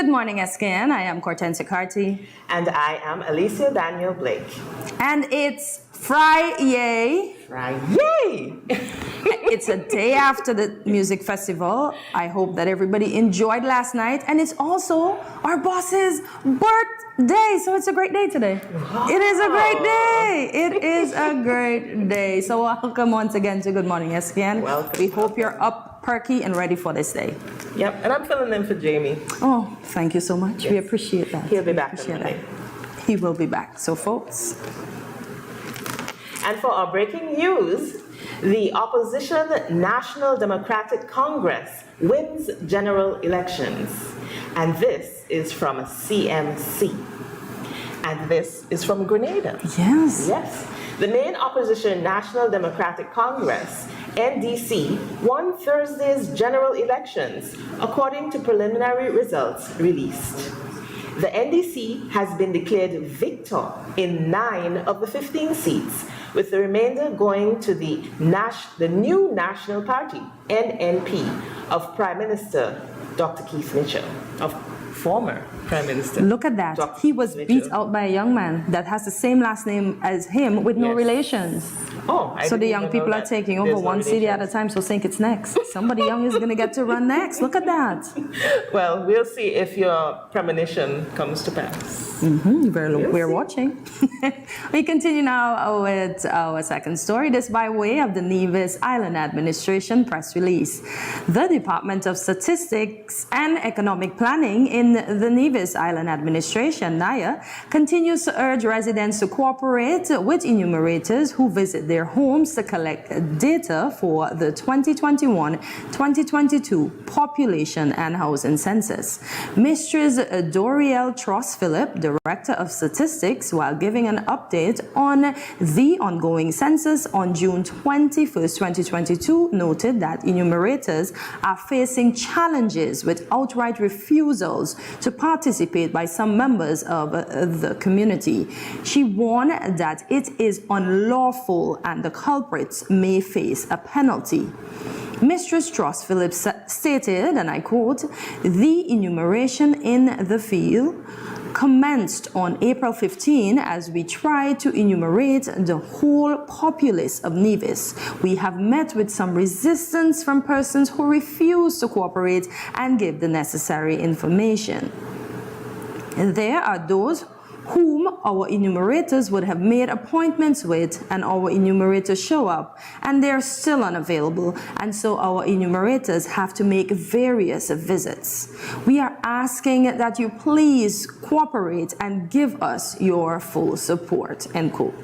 Good morning, SKN. I am Cortensia Carty. And I am Alicia Daniel Blake. And it's Friday. Friday! It's a day after the music festival. I hope that everybody enjoyed last night. And it's also our boss's birthday. So it's a great day today. Wow. It is a great day. It is a great day. So welcome once again to Good Morning SKN. Welcome. We hope you're up, perky, and ready for this day. Yep, and I'm filling in for Jamie. Oh, thank you so much. Yes. We appreciate that. He'll be back on Monday. He will be back. So folks. And for our breaking news, the opposition National Democratic Congress wins general elections. And this is from CMC. And this is from Grenada. Yes. Yes. The main opposition National Democratic Congress, NDC, won Thursday's general elections, according to preliminary results released. The NDC has been declared victor in 9 of the 15 seats, with the remainder going to the new National Party, NNP, of Prime Minister Dr. Keith Mitchell, of former Prime Minister. Look at that. Dr. He was Mitchell. beat out by a young man that has the same last name as him with no Yes. relations. Oh, I So the didn't young even people know are that. taking There's over no one city at a relations. time, so St. Kitts next. Somebody young is going to get to run next. Look at that. Well, we'll see if your premonition comes to pass. We're watching. We continue now with our second story. This by way of the Nevis Island Administration press release. The Department of Statistics and Economic Planning in the Nevis Island Administration, NIA, continues to urge residents to cooperate with enumerators who visit their homes to collect data for the 2021-2022 population and housing census. Mistress Doriel Tross-Phillip, Director of Statistics, while giving an update on the ongoing census on June 21st, 2022, noted that enumerators are facing challenges with outright refusals to participate by some members of the community. She warned that it is unlawful and the culprits may face a penalty. Mistress Tross-Phillip stated, and I quote, "The enumeration in the field commenced on April 15 as we tried to enumerate the whole populace of Nevis. We have met with some resistance from persons who refuse to cooperate and give the necessary information. There are those whom our enumerators would have made appointments with, and our enumerators show up and they're still unavailable, and so our enumerators have to make various visits. We are asking that you please cooperate and give us your full support," end quote.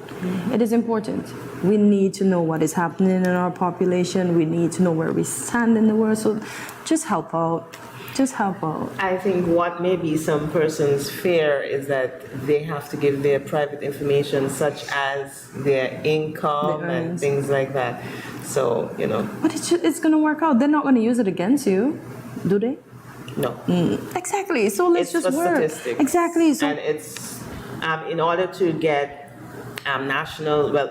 It is important. We need to know what is happening in our population. We need to know where we stand in the world, so just help out. Just help out. I think what maybe some persons fear is that they have to give their private information, such as their income and things like that. So, you know. But it's going to work out. They're not going to use it against you, do they? No. Exactly. So let's It's just for work. statistics. Exactly. So And it's in order to get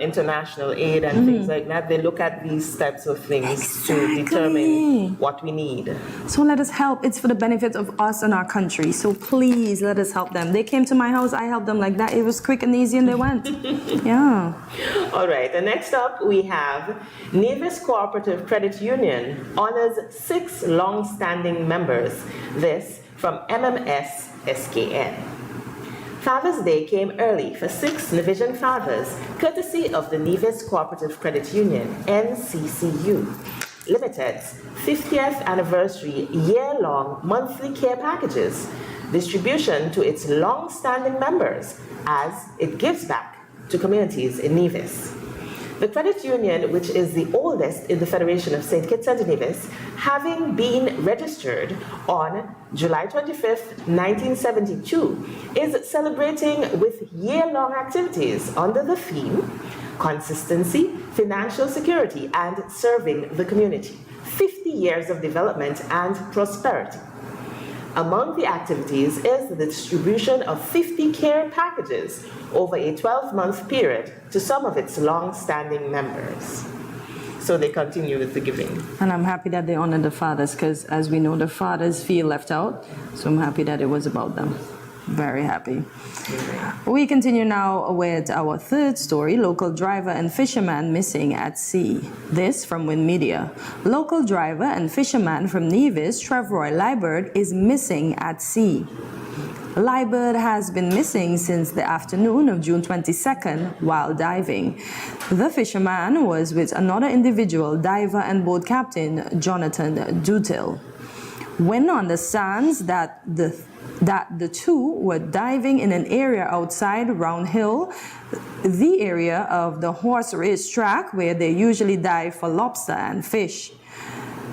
international aid and things like that, they look at these types of things to determine what we need. So let us help. It's for the benefit of us and our country. So please let us help them. They came to my house. I helped them like that. It was quick and easy and they went. Yeah. All right. And next up, we have Nevis Cooperative Credit Union honors 6 long-standing members. This from MMS SKN. Father's Day came early for 6 Nevisian fathers, courtesy of the Nevis Cooperative Credit Union, NCCU Limited's 50th anniversary year-long monthly care packages, distribution to its long-standing members as it gives back to communities in Nevis. The credit union, which is the oldest in the Federation of St. Kitts and Nevis, having been registered on July 25th, 1972, is celebrating with year-long activities under the theme, Consistency, Financial Security, and Serving the Community, 50 years of development and prosperity. Among the activities is the distribution of 50 care packages over a 12-month period to some of its long-standing members. So they continue with the giving. And I'm happy that they honor the fathers because, as we know, the fathers feel left out. So I'm happy that it was about them. Very happy. We continue now with our third story, local driver and fisherman missing at sea. This from Wind Media. Local driver and fisherman from Nevis, Trevor Liebert, is missing at sea. Liebert has been missing since the afternoon of June 22nd while diving. The fisherman was with another individual, diver and boat captain Jonathan Dutil. When understands that the two were diving in an area outside Round Hill, the area of the horse race track where they usually dive for lobster and fish.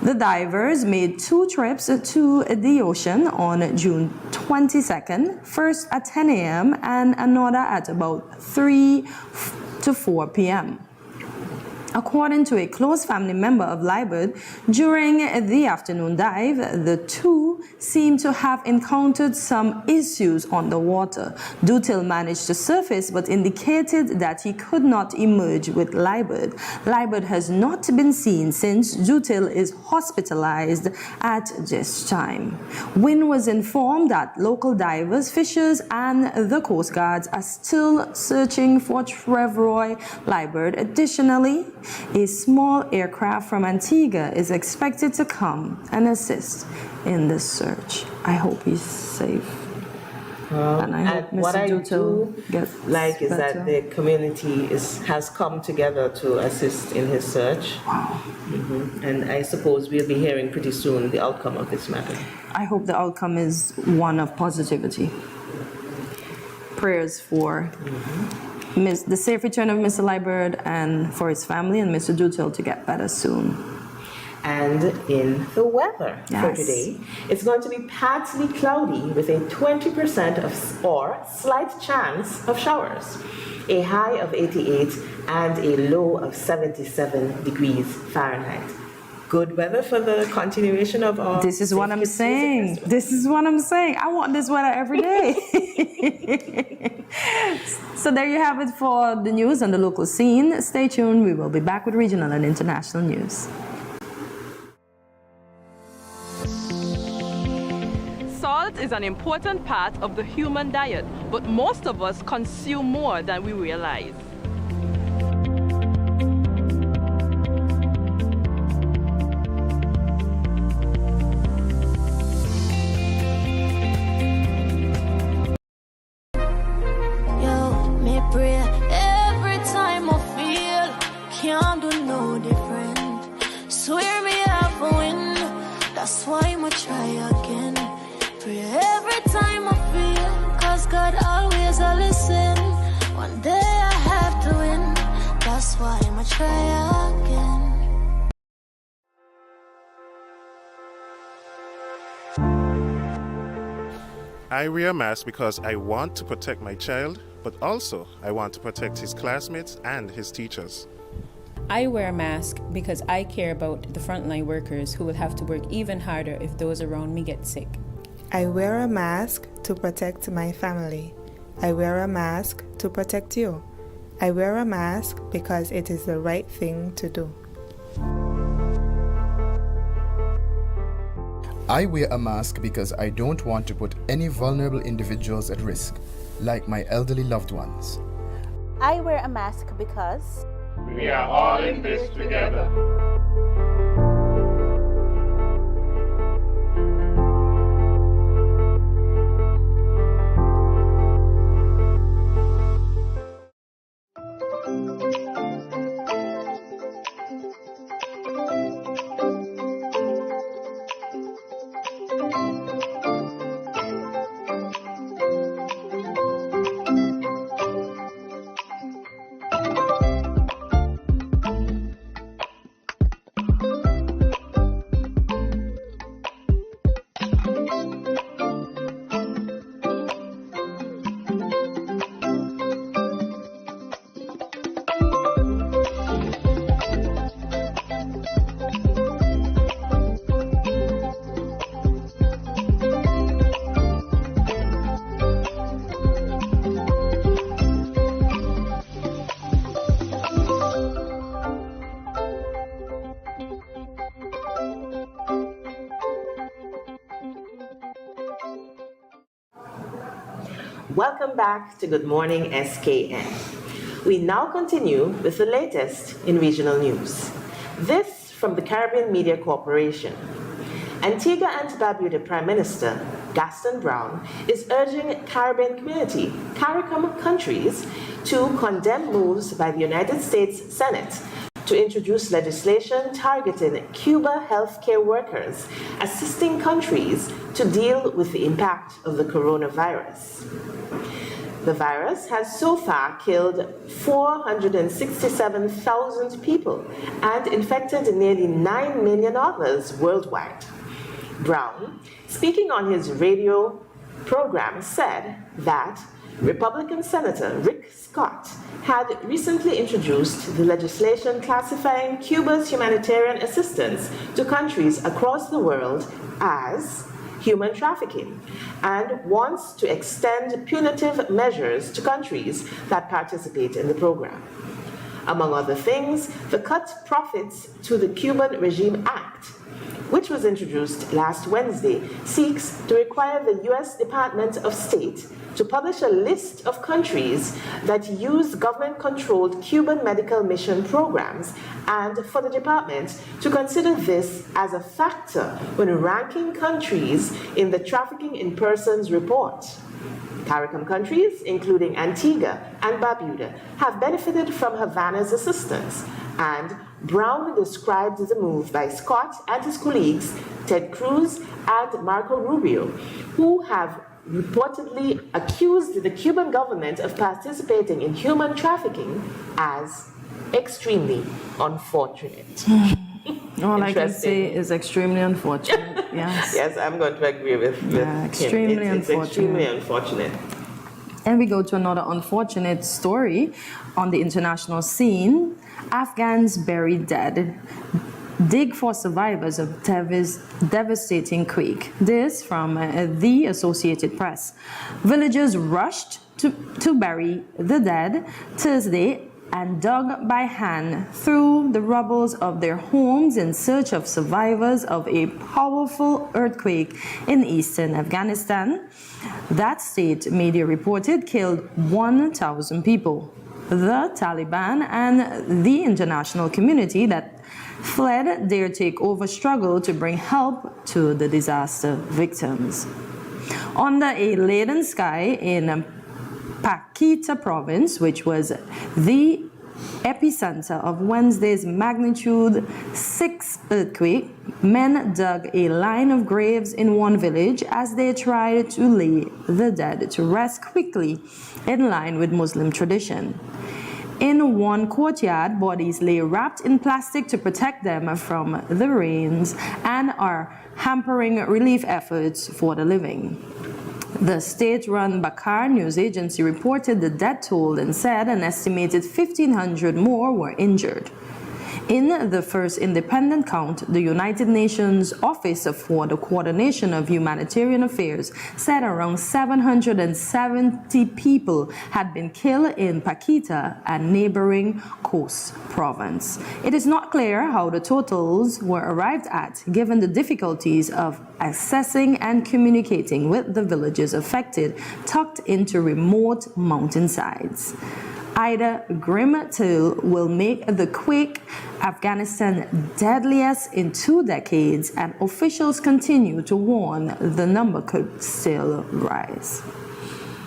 The divers made 2 trips to the ocean on June 22nd, first at 10 a.m. and another at about 3 to 4 p.m. According to a close family member of Liebert, during the afternoon dive, the two seemed to have encountered some issues on the water. Dutil managed to surface but indicated that he could not emerge with Liebert. Liebert has not been seen since Dutil is hospitalized at this time. Wynn was informed that local divers, fishers, and the Coast Guards are still searching for Trevor Liebert. Additionally, a small aircraft from Antigua is expected to come and assist in this search. I hope he's safe. And I hope Mr. What I do gets like is better. that the community has come together to assist in his search. Wow. And I suppose we'll be hearing pretty soon the outcome of this matter. I hope the outcome is one of positivity. Prayers for the safe return of Mr. Liebert and for his family and Mr. Dutil to get better soon. And in the weather for Yes. today, it's going to be partly cloudy with a 20% or slight chance of showers, a high of 88 and a low of 77 degrees Fahrenheit. Good weather for the continuation of our... This is what I'm saying. This is what I'm saying. I want this weather every day. So there you have it for the news on the local scene. Stay tuned. We will be back with regional and international news. Salt is an important part of the human diet, but most of us consume more than we realize. Every time I feel can't do no different. Swear me have a win, that's why I'ma try again. Pray every time I feel, cause God always a listen. One day I have to win, that's why I'ma try again. I wear a mask because I want to protect my child, but also I want to protect his classmates and his teachers. I wear a mask because I care about the frontline workers who will have to work even harder if those around me get sick. I wear a mask to protect my family. I wear a mask to protect you. I wear a mask because it is the right thing to do. I wear a mask because I don't want to put any vulnerable individuals at risk, like my elderly loved ones. I wear a mask because we are all in this together. Welcome back to Good Morning SKN. We now continue with the latest in regional news. This from the Caribbean Media Corporation. Antigua and Barbuda Prime Minister Gaston Brown is urging Caribbean community, CARICOM countries, to condemn moves by the United States Senate to introduce legislation targeting Cuba healthcare workers, assisting countries to deal with the impact of the coronavirus. The virus has so far killed 467,000 people and infected nearly 9 million others worldwide. Brown, speaking on his radio program, said that Republican Senator Rick Scott had recently introduced the legislation classifying Cuba's humanitarian assistance to countries across the world as human trafficking and wants to extend punitive measures to countries that participate in the program. Among other things, the Cut Profits to the Cuban Regime Act, which was introduced last Wednesday, seeks to require the U.S. Department of State to publish a list of countries that use government-controlled Cuban medical mission programs and for the department to consider this as a factor when ranking countries in the Trafficking in Persons report. CARICOM countries, including Antigua and Barbuda, have benefited from Havana's assistance, and Brown described the move by Scott and his colleagues, Ted Cruz and Marco Rubio, who have reportedly accused the Cuban government of participating in human trafficking as extremely unfortunate. All I can say is extremely unfortunate. Yes. Yes, I'm going to agree with him. Extremely It's extremely unfortunate. And we go to another unfortunate story on the international scene. Afghans buried dead. Dig for survivors of devastating quake. This from the Associated Press. Villagers rushed to bury the dead Thursday and dug by hand through the rubbles of their homes in search of survivors of a powerful earthquake in eastern Afghanistan. That state media reported killed 1,000 people. The Taliban and the international community that fled their takeover struggled to bring help to the disaster victims. Under a leaden sky in Paquita province, which was the epicenter of Wednesday's magnitude 6 earthquake, men dug a line of graves in one village as they tried to lay the dead to rest quickly in line with Muslim tradition. In one courtyard, bodies lay wrapped in plastic to protect them from the rains and are hampering relief efforts for the living. The state-run Bakar news agency reported the death toll and said an estimated 1,500 more were injured. In the first independent count, the United Nations Office for the Coordination of Humanitarian Affairs said around 770 people had been killed in Paquita and neighboring Coast Province. It is not clear how the totals were arrived at, given the difficulties of accessing and communicating with the villages affected, tucked into remote mountainsides. Ida grim toll will make the quake Afghanistan deadliest in 2 decades, and officials continue to warn the number could still rise.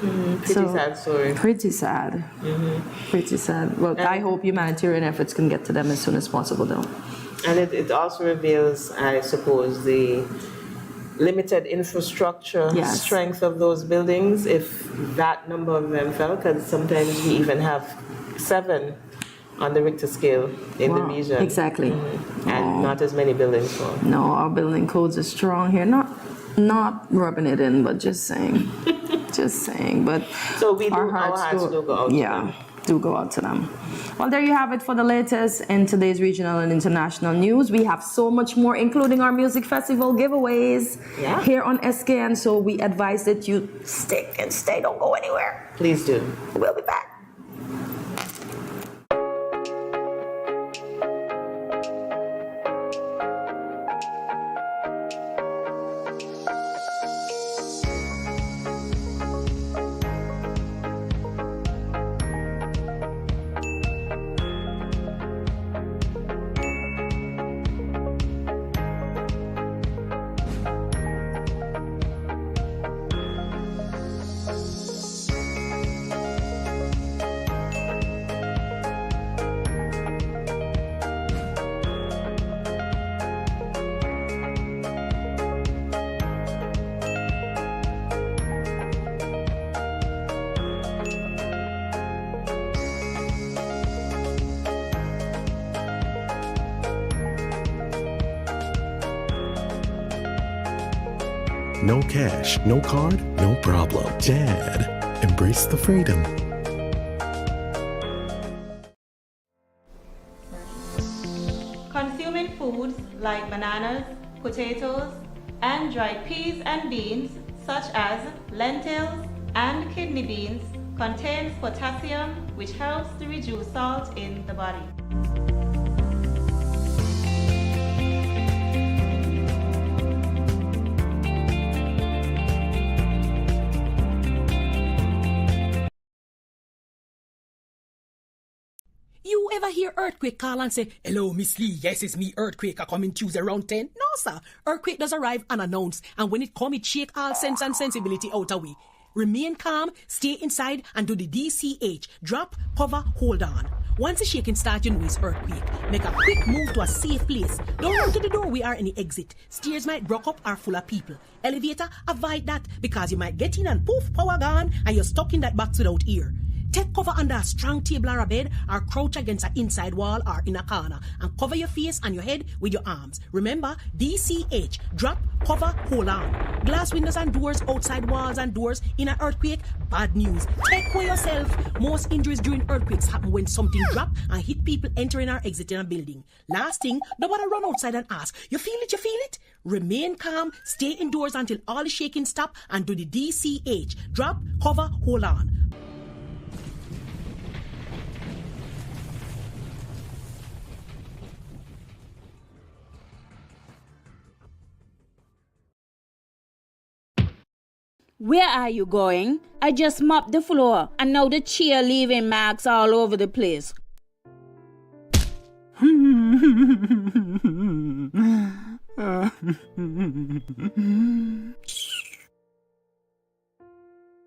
Pretty sad story. Pretty sad. Pretty sad. Well, I hope humanitarian efforts can get to them as soon as possible, though. And it also reveals, I suppose, the limited infrastructure strength of those buildings if that number of them fell, because sometimes we even have 7 on the Richter scale in the region. Exactly. And not as many buildings fall. No, our building codes are strong here. Not rubbing it in, but just saying. Just saying. But so our hearts do go out to them. Do go out to them. Well, there you have it for the latest in today's regional and international news. We have so much more, including our music festival giveaways here on SKN. So we advise that you stick and stay. Don't go anywhere. Please do. We'll be back. No cash, no card, no problem. Dad, embrace the freedom. Consuming foods like bananas, potatoes, and dried peas and beans, such as lentils and kidney beans, contains potassium, which helps to reduce salt in the body. You ever hear earthquake call and say, "Hello, Miss Lee, yes, it's me, earthquake, are coming Tuesday around 10? No, sir. Earthquake does arrive unannounced, and when it come, it shake all sense and sensibility out of we. Remain calm, stay inside, and do the DCH. Drop, cover, hold on. Once the shaking starts, you know it's earthquake. Make a quick move to a safe place. Don't run to the doorway or any exit. Stairs might block up or full of people. Elevator, avoid that, because you might get in and poof, power gone, and you're stuck in that box without ear. Take cover under a strong table or a bed, or crouch against an inside wall or in a corner, and cover your face and your head with your arms. Remember, DCH, drop, cover, hold on. Glass windows and doors, outside walls and doors in an earthquake, bad news. Take care yourself. Most injuries during earthquakes happen when something drop and hit people entering or exiting a building. Last thing, don't want to run outside and ask, you feel it, you feel it? Remain calm, stay indoors until all the shaking stop, and do the DCH, drop, cover, hold on. Where are you going? I just mopped the floor and now the chair leaving marks all over the place.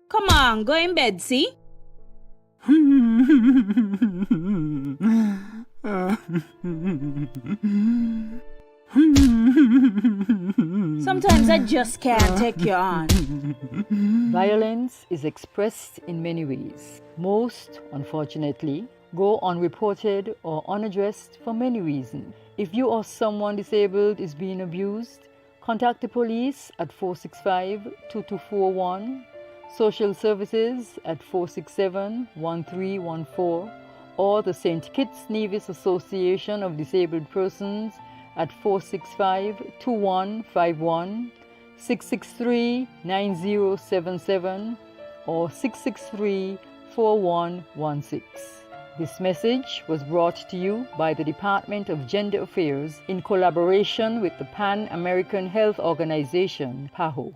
Come on, go in bed, see? Sometimes I just can't take you on. Violence is expressed in many ways. Most, unfortunately, go unreported or unaddressed for many reasons. If you or someone disabled is being abused, contact the police at 465-2241, social services at 467-1314, or the St. Kitts Nevis Association of Disabled Persons at 465-2151, 663-9077, or 663-4116. This message was brought to you by the Department of Gender Affairs in collaboration with the Pan American Health Organization, PAHO.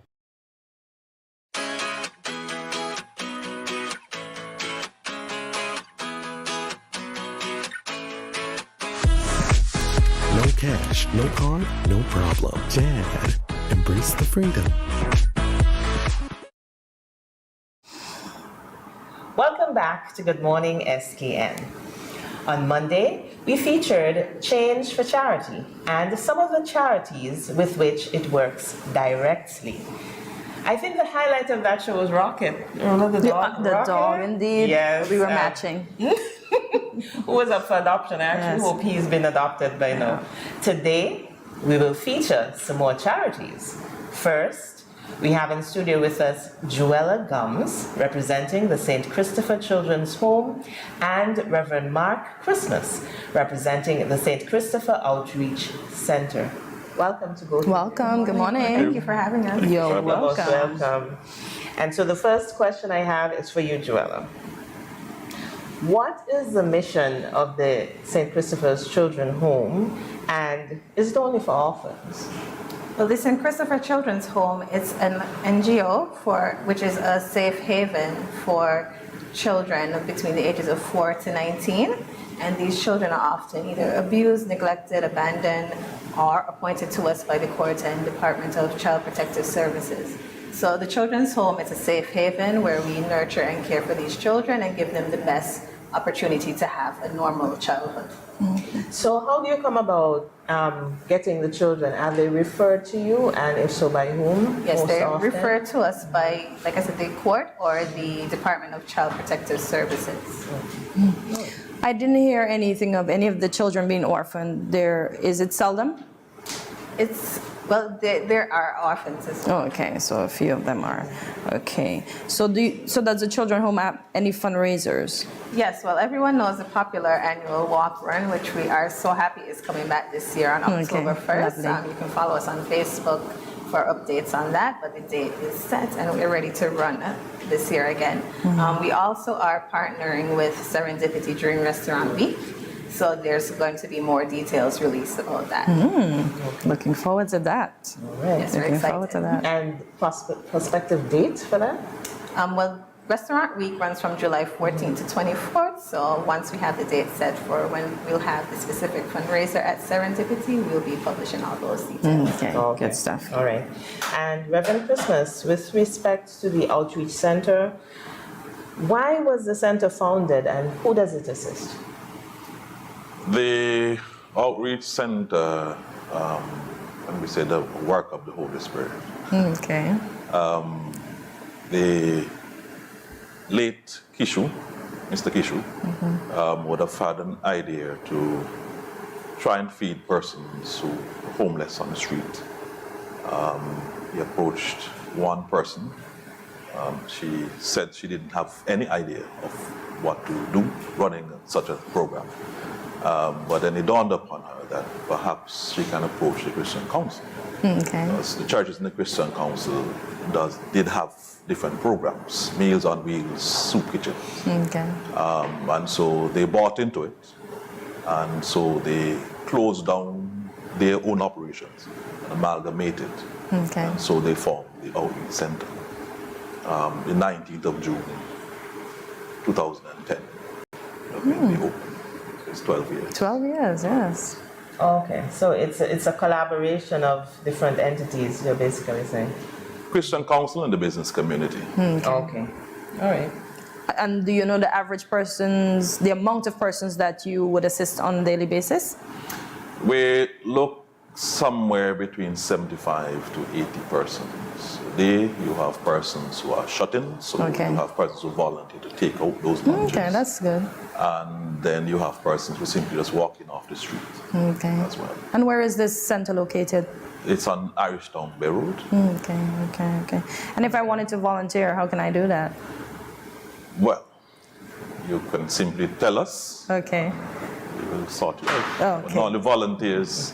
No cash, no card, no problem. Dad, embrace the freedom. Welcome back to Good Morning SKN. On Monday, we featured Change for Charity and some of the charities with which it works directly. I think the highlight of that show was Rocket. Remember the dog? The dog, indeed. Yes. We were matching. Who was up for adoption. I actually hope he's been adopted by now. Today, we will feature some more charities. First, we have in studio with us Joella Gums, representing the St. Christopher Children's Home, and Reverend Mark Christmas, representing the St. Christopher Outreach Center. Welcome to both. Welcome. Good morning. Thank you for having us. You're welcome. Welcome. And so the first question I have is for you, Joella. What is the mission of the St. Christopher's Children's Home, and is it only for orphans? Well, the St. Christopher Children's Home is an NGO which is a safe haven for children between the ages of 4 to 19. And these children are often either abused, neglected, abandoned, or appointed to us by the court and Department of Child Protective Services. So the Children's Home is a safe haven where we nurture and care for these children and give them the best opportunity to have a normal childhood. Mm-hmm. So how do you come about getting the children? Are they referred to you, and if so, by whom? Yes, they're referred to us by, like I said, the court or the Department of Child Protective Services. Mm-hmm. I didn't hear anything of any of the children being orphaned. Is it seldom? It's Well, there are orphans as well. Oh, okay, so a few of them are. Okay. So does the children home have any fundraisers? Yes, well, everyone knows the popular annual walk run, which we are so happy is coming back this year on October 1st. You can follow us on Facebook for updates on that, but the date is set and we're ready to run this year again. We also are partnering with Serendipity during Restaurant Week. So there's going to be more details released about that. Looking forward to that. All right. Yes, we're Looking excited. forward to that. And prospective date for that? Well, Restaurant Week runs from July 14th to 24th. So once we have the date set for when we'll have the specific fundraiser at Serendipity, we'll be publishing all those details. Okay, good stuff. All right. And Reverend Christmas, with respect to the Outreach Center, why was the center founded and who does it assist? The Outreach Center, let me say, the work of the Holy Spirit. Okay. The late Kishu, Mr. Kishu, would have had an idea to try and feed persons who were homeless on the street. He approached one person. She said she didn't have any idea of what to do running such a program. But then it dawned upon her that perhaps she can approach the Christian Council. Okay. Because the churches in the Christian Council did have different programs, Meals on Wheels, soup kitchens. Okay. And so they bought into it. And so they closed down their own operations, amalgamated. Okay. And so they formed the Outreach Center. The 19th of June, 2010. We opened. It's 12 years. 12 years, yes. Okay, so it's a collaboration of different entities, you're basically saying? Christian Council and the business community. Okay. All right. And do you know the average persons, the amount of persons that you would assist on a daily basis? We look somewhere between 75 to 80 persons a day. You have persons who are shut-in, so you have persons who volunteer to take out those lunches. Okay, that's good. And then you have persons who simply just walking off the street Okay. as well. And where is this center located? It's on Irish Town Bay Road. Okay. And if I wanted to volunteer, how can I do that? Well, you can simply tell us. Okay. We will sort you out. Oh, But okay. not the volunteers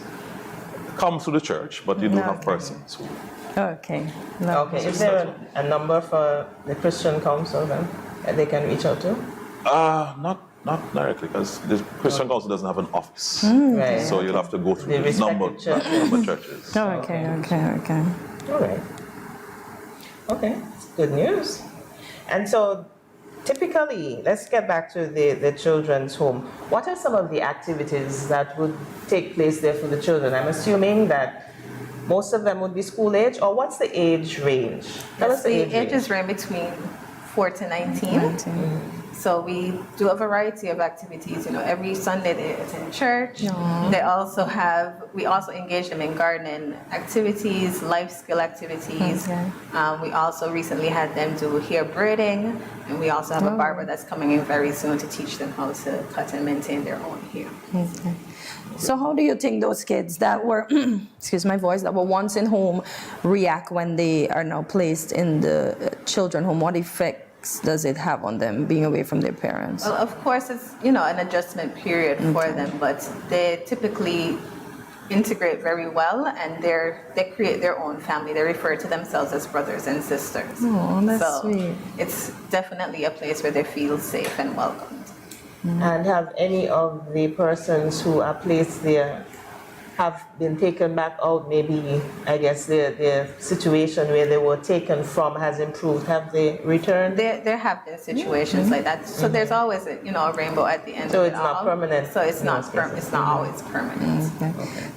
come to the church, but you do have persons who. Okay. Okay, is there a number for the Christian Council then that they can reach out to? Not directly, because the Christian Council doesn't have an office. Right. So you'll have to go through The this number respective number churches. Okay. All right. Okay, that's good news. And so typically, let's get back to the children's home. What are some of the activities that would take place there for the children? I'm assuming that most of them would be school age, or what's the age range? Tell us the age range. Ages range between 4 to 19. So we do a variety of activities. You know, every Sunday they attend church. They also we also engage them in gardening activities, life skill activities. We also recently had them do hair braiding, and we also have a barber that's coming in very soon to teach them how to cut and maintain their own hair. Okay. So how do you think those kids that were, excuse my voice, that were once in home react when they are now placed in the children home? What effects does it have on them being away from their parents? Well, of course, it's, you know, an adjustment period for them, but they typically integrate very well, and they create their own family. They refer to themselves as brothers and sisters. Oh, that's sweet. It's definitely a place where they feel safe and welcomed. And have any of the persons who are placed there have been taken back out? Maybe, I guess, the situation where they were taken from has improved. Have they returned? There have been situations like that. So there's always a rainbow at the end So of it it's not all. permanent? So it's not it's not always permanent.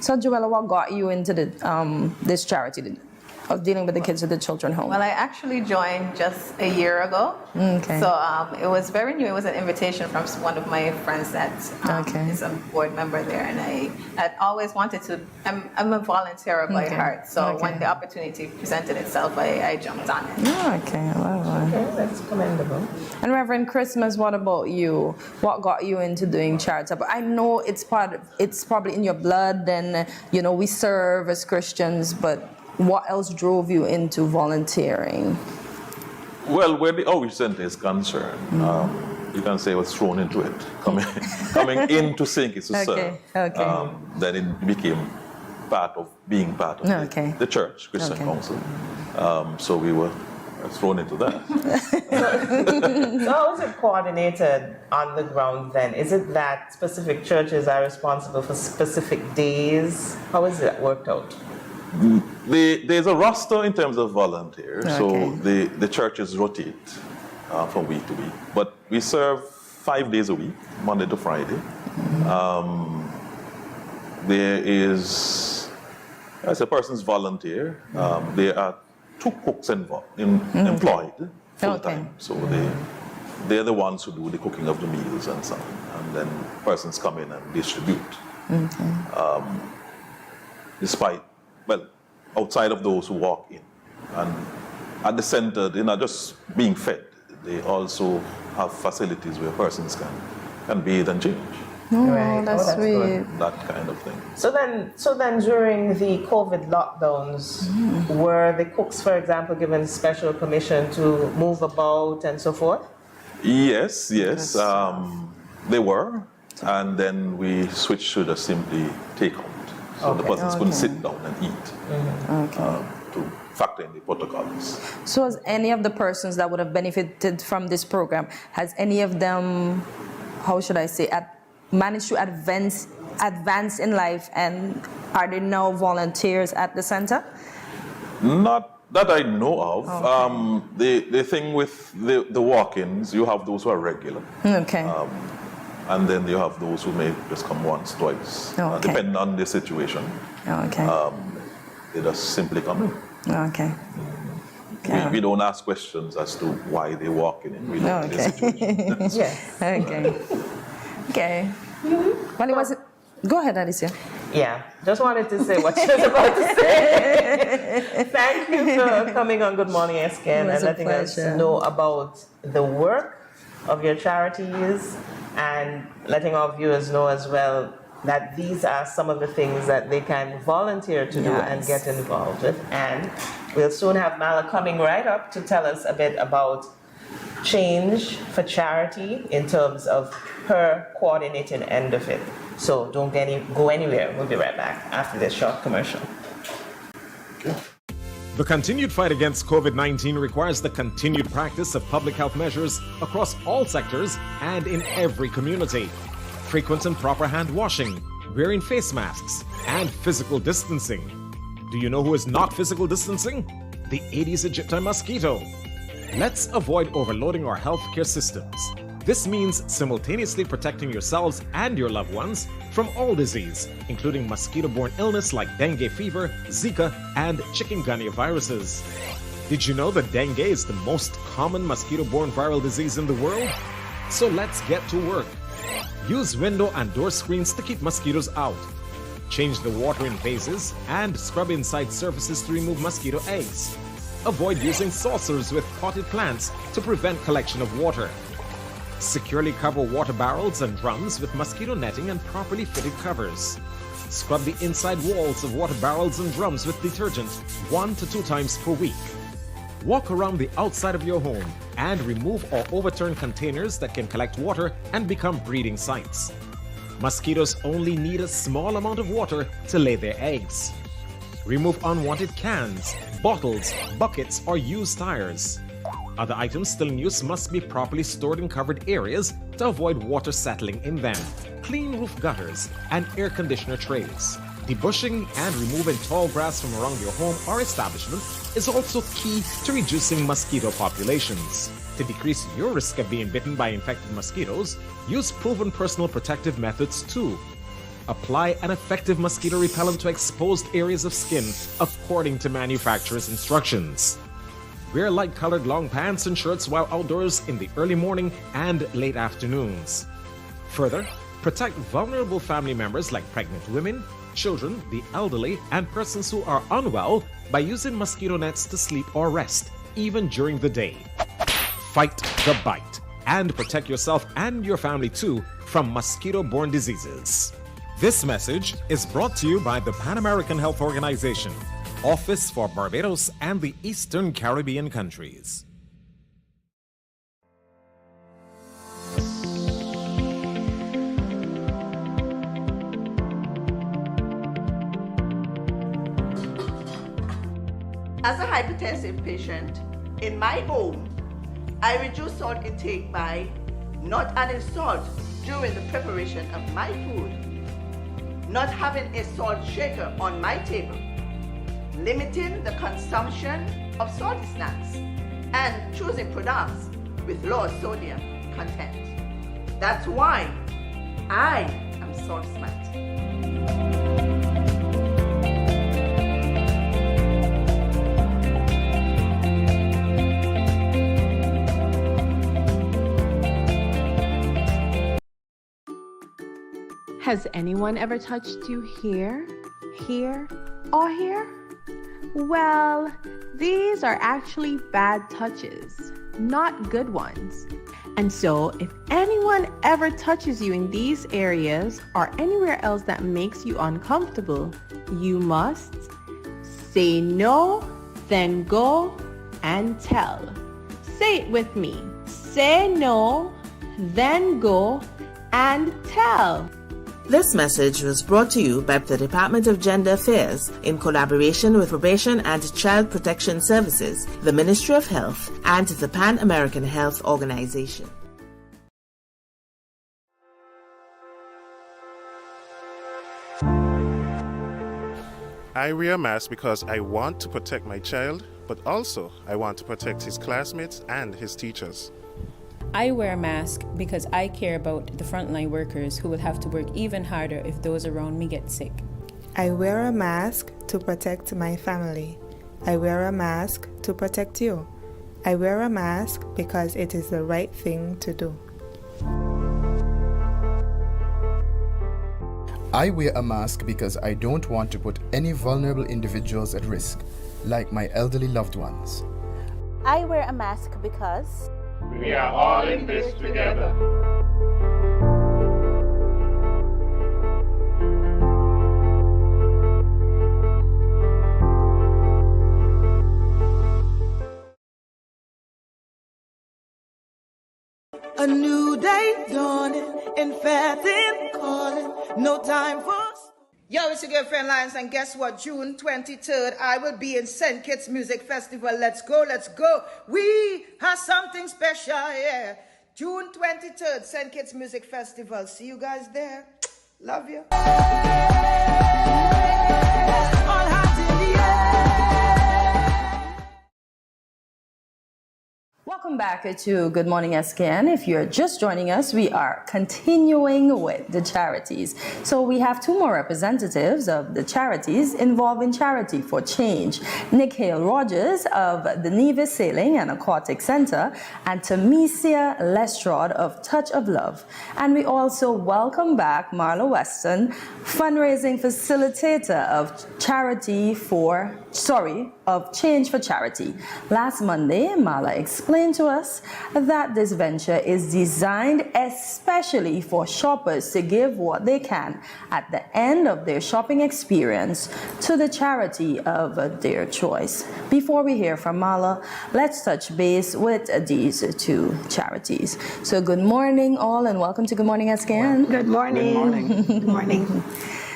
So Joella, what got you into this charity? of dealing with the kids at the children home? Well, I actually joined just a year ago. Okay. So it was very new. It was an invitation from one of my friends that is a board member there. And I had always wanted to, I'm a volunteer by heart. So when the opportunity presented itself, I jumped on it. Oh, okay, I love it. Okay, that's commendable. And Reverend Christmas, what about you? What got you into doing charitable? I know it's probably in your blood, and we serve as Christians, but what else drove you into volunteering? Well, where the outreach center is concerned, you can say I was thrown into it. Coming into St. Kitts to serve. Then it became being part of the church, Christian Council. So we were thrown into that. So how is it coordinated on the ground then? Is it that specific churches are responsible for specific days? How is it worked out? There's a roster in terms of volunteers, so the churches rotate from week to week. But we serve 5 days a week, Monday to Friday. There is, as a person's volunteer, there are 2 cooks employed full time. So they're the ones who do the cooking of the meals and so on. And then persons come in and distribute. Outside of those who walk in. And at the center, they're not just being fed, they also have facilities where persons can bathe and change. That's sweet. Good. That kind of thing. So then during the COVID lockdowns, were the cooks, for example, given special permission to move about and so forth? Yes, they were. And then we switched to just simply take out. So the persons couldn't sit down and eat to factor in the protocols. So has any of the persons that would have benefited from this program, has any of them, how should I say, managed to advance in life, and are they now volunteers at the center? Not that I know of. The thing with the walk-ins, you have those who are regular. And then you have those who may just come once, twice, depending on the situation. They just simply come in. We don't ask questions as to why they walk in. We know the situation. Well, it wasn't. Go ahead, Alicia. Yeah, just wanted to say what she was about to say. Thank you for coming on Good Morning SKN and letting us know about the work of your charities, and letting our viewers know as well that these are some of the things that they can volunteer to do and get involved with. And we'll soon have Mala coming right up to tell us a bit about change for charity in terms of her coordinating end of it. So don't go anywhere. We'll be right back after this short commercial. The continued fight against COVID-19 requires the continued practice of public health measures across all sectors and in every community. Frequent and proper hand washing, wearing face masks, and physical distancing. Do you know who is not physical distancing? The Aedes aegypti mosquito. Let's avoid overloading our healthcare systems. This means simultaneously protecting yourselves and your loved ones from all disease, including mosquito-borne illness like dengue fever, Zika, and chikungunya viruses. Did you know that dengue is the most common mosquito-borne viral disease in the world? So let's get to work. Use window and door screens to keep mosquitoes out. Change the water in vases and scrub inside surfaces to remove mosquito eggs. Avoid using saucers with potted plants to prevent collection of water. Securely cover water barrels and drums with mosquito netting and properly fitted covers. Scrub the inside walls of water barrels and drums with detergent 1 to 2 times per week. Walk around the outside of your home and remove or overturn containers that can collect water and become breeding sites. Mosquitoes only need a small amount of water to lay their eggs. Remove unwanted cans, bottles, buckets, or used tires. Other items still in use must be properly stored in covered areas to avoid water settling in them. Clean roof gutters and air conditioner trays. Debushing and removing tall grass from around your home or establishment is also key to reducing mosquito populations. To decrease your risk of being bitten by infected mosquitoes, use proven personal protective methods too. Apply an effective mosquito repellent to exposed areas of skin according to manufacturer's instructions. Wear light-colored long pants and shirts while outdoors in the early morning and late afternoons. Further, protect vulnerable family members like pregnant women, children, the elderly, and persons who are unwell by using mosquito nets to sleep or rest, even during the day. Fight the bite and protect yourself and your family too from mosquito-borne diseases. This message is brought to you by the Pan American Health Organization, Office for Barbados and the Eastern Caribbean countries. As a hypertensive patient, in my home, I reduce salt intake by not adding salt during the preparation of my food, not having a salt shaker on my table, limiting the consumption of salty snacks, and choosing products with low sodium content. That's why I am salt smart. Has anyone ever touched you here, here, or here? Well, these are actually bad touches, not good ones. And so, if anyone ever touches you in these areas or anywhere else that makes you uncomfortable, you must say no, then go and tell. Say it with me. Say no, then go and tell. This message was brought to you by the Department of Gender Affairs in collaboration with Probation and Child Protection Services, the Ministry of Health, and the Pan American Health Organization. I wear a mask because I want to protect my child, but also I want to protect his classmates and his teachers. I wear a mask because I care about the frontline workers who will have to work even harder if those around me get sick. I wear a mask to protect my family. I wear a mask to protect you. I wear a mask because it is the right thing to do. I wear a mask because I don't want to put any vulnerable individuals at risk, like my elderly loved ones. I wear a mask because we are all in this together. A new day dawning and faith in calling. No time for. Yo, it's your girlfriend Lions, and guess what? June 23rd, I will be in St. Kitts Music Festival. Let's go, let's go. We have something special, yeah. June 23rd, St. Kitts Music Festival. See you guys there. Love you. All hands in the air. Welcome back to Good Morning SKN. If you're just joining us, we are continuing with the charities. So we have two more representatives of the charities involved in Charity for Change. Nick Hale Rogers of the Nevis Sailing and Aquatic Center and Tamesia Lestrade of Touch of Love. And we also welcome back Marla Weston, fundraising facilitator of Change for Charity. Last Monday, Marla explained to us that this venture is designed especially for shoppers to give what they can at the end of their shopping experience to the charity of their choice. Before we hear from Marla, let's touch base with these two charities. So good morning all and welcome to Good Morning SKN. Good morning. Good morning. Good morning.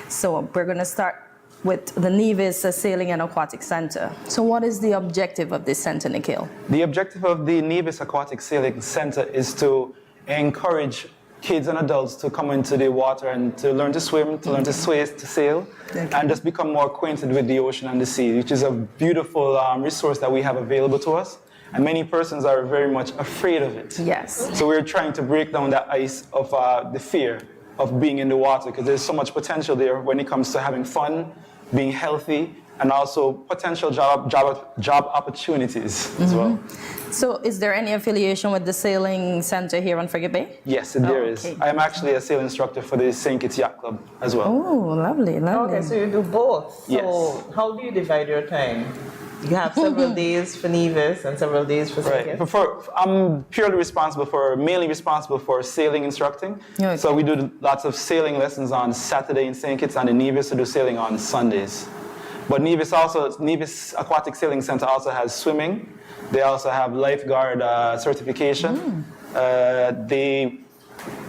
So we're going to start with the Nevis Sailing and Aquatic Center. So what is the objective of this center, Nikhil? The objective of the Nevis Aquatic Sailing Center is to encourage kids and adults to come into the water and to learn to swim, to learn to sail, and just become more acquainted with the ocean and the sea, which is a beautiful resource that we have available to us. And many persons are very much afraid of it. Yes. So we're trying to break down the ice of the fear of being in the water, because there's so much potential there when it comes to having fun, being healthy, and also potential job opportunities as well. So is there any affiliation with the sailing center here on Frigate Bay? Yes, there is. I am actually a sail instructor for the St. Kitts Yacht Club as well. Oh, lovely, lovely. Okay, so you do both. So Yes. how do you divide your time? You have several days for Nevis and several days for St. Kitts? I'm mainly responsible for sailing instructing. Okay. So we do lots of sailing lessons on Saturday in St. Kitts, and in Nevis we do sailing on Sundays. But Nevis Aquatic Sailing Center also has swimming. They also have lifeguard certification. They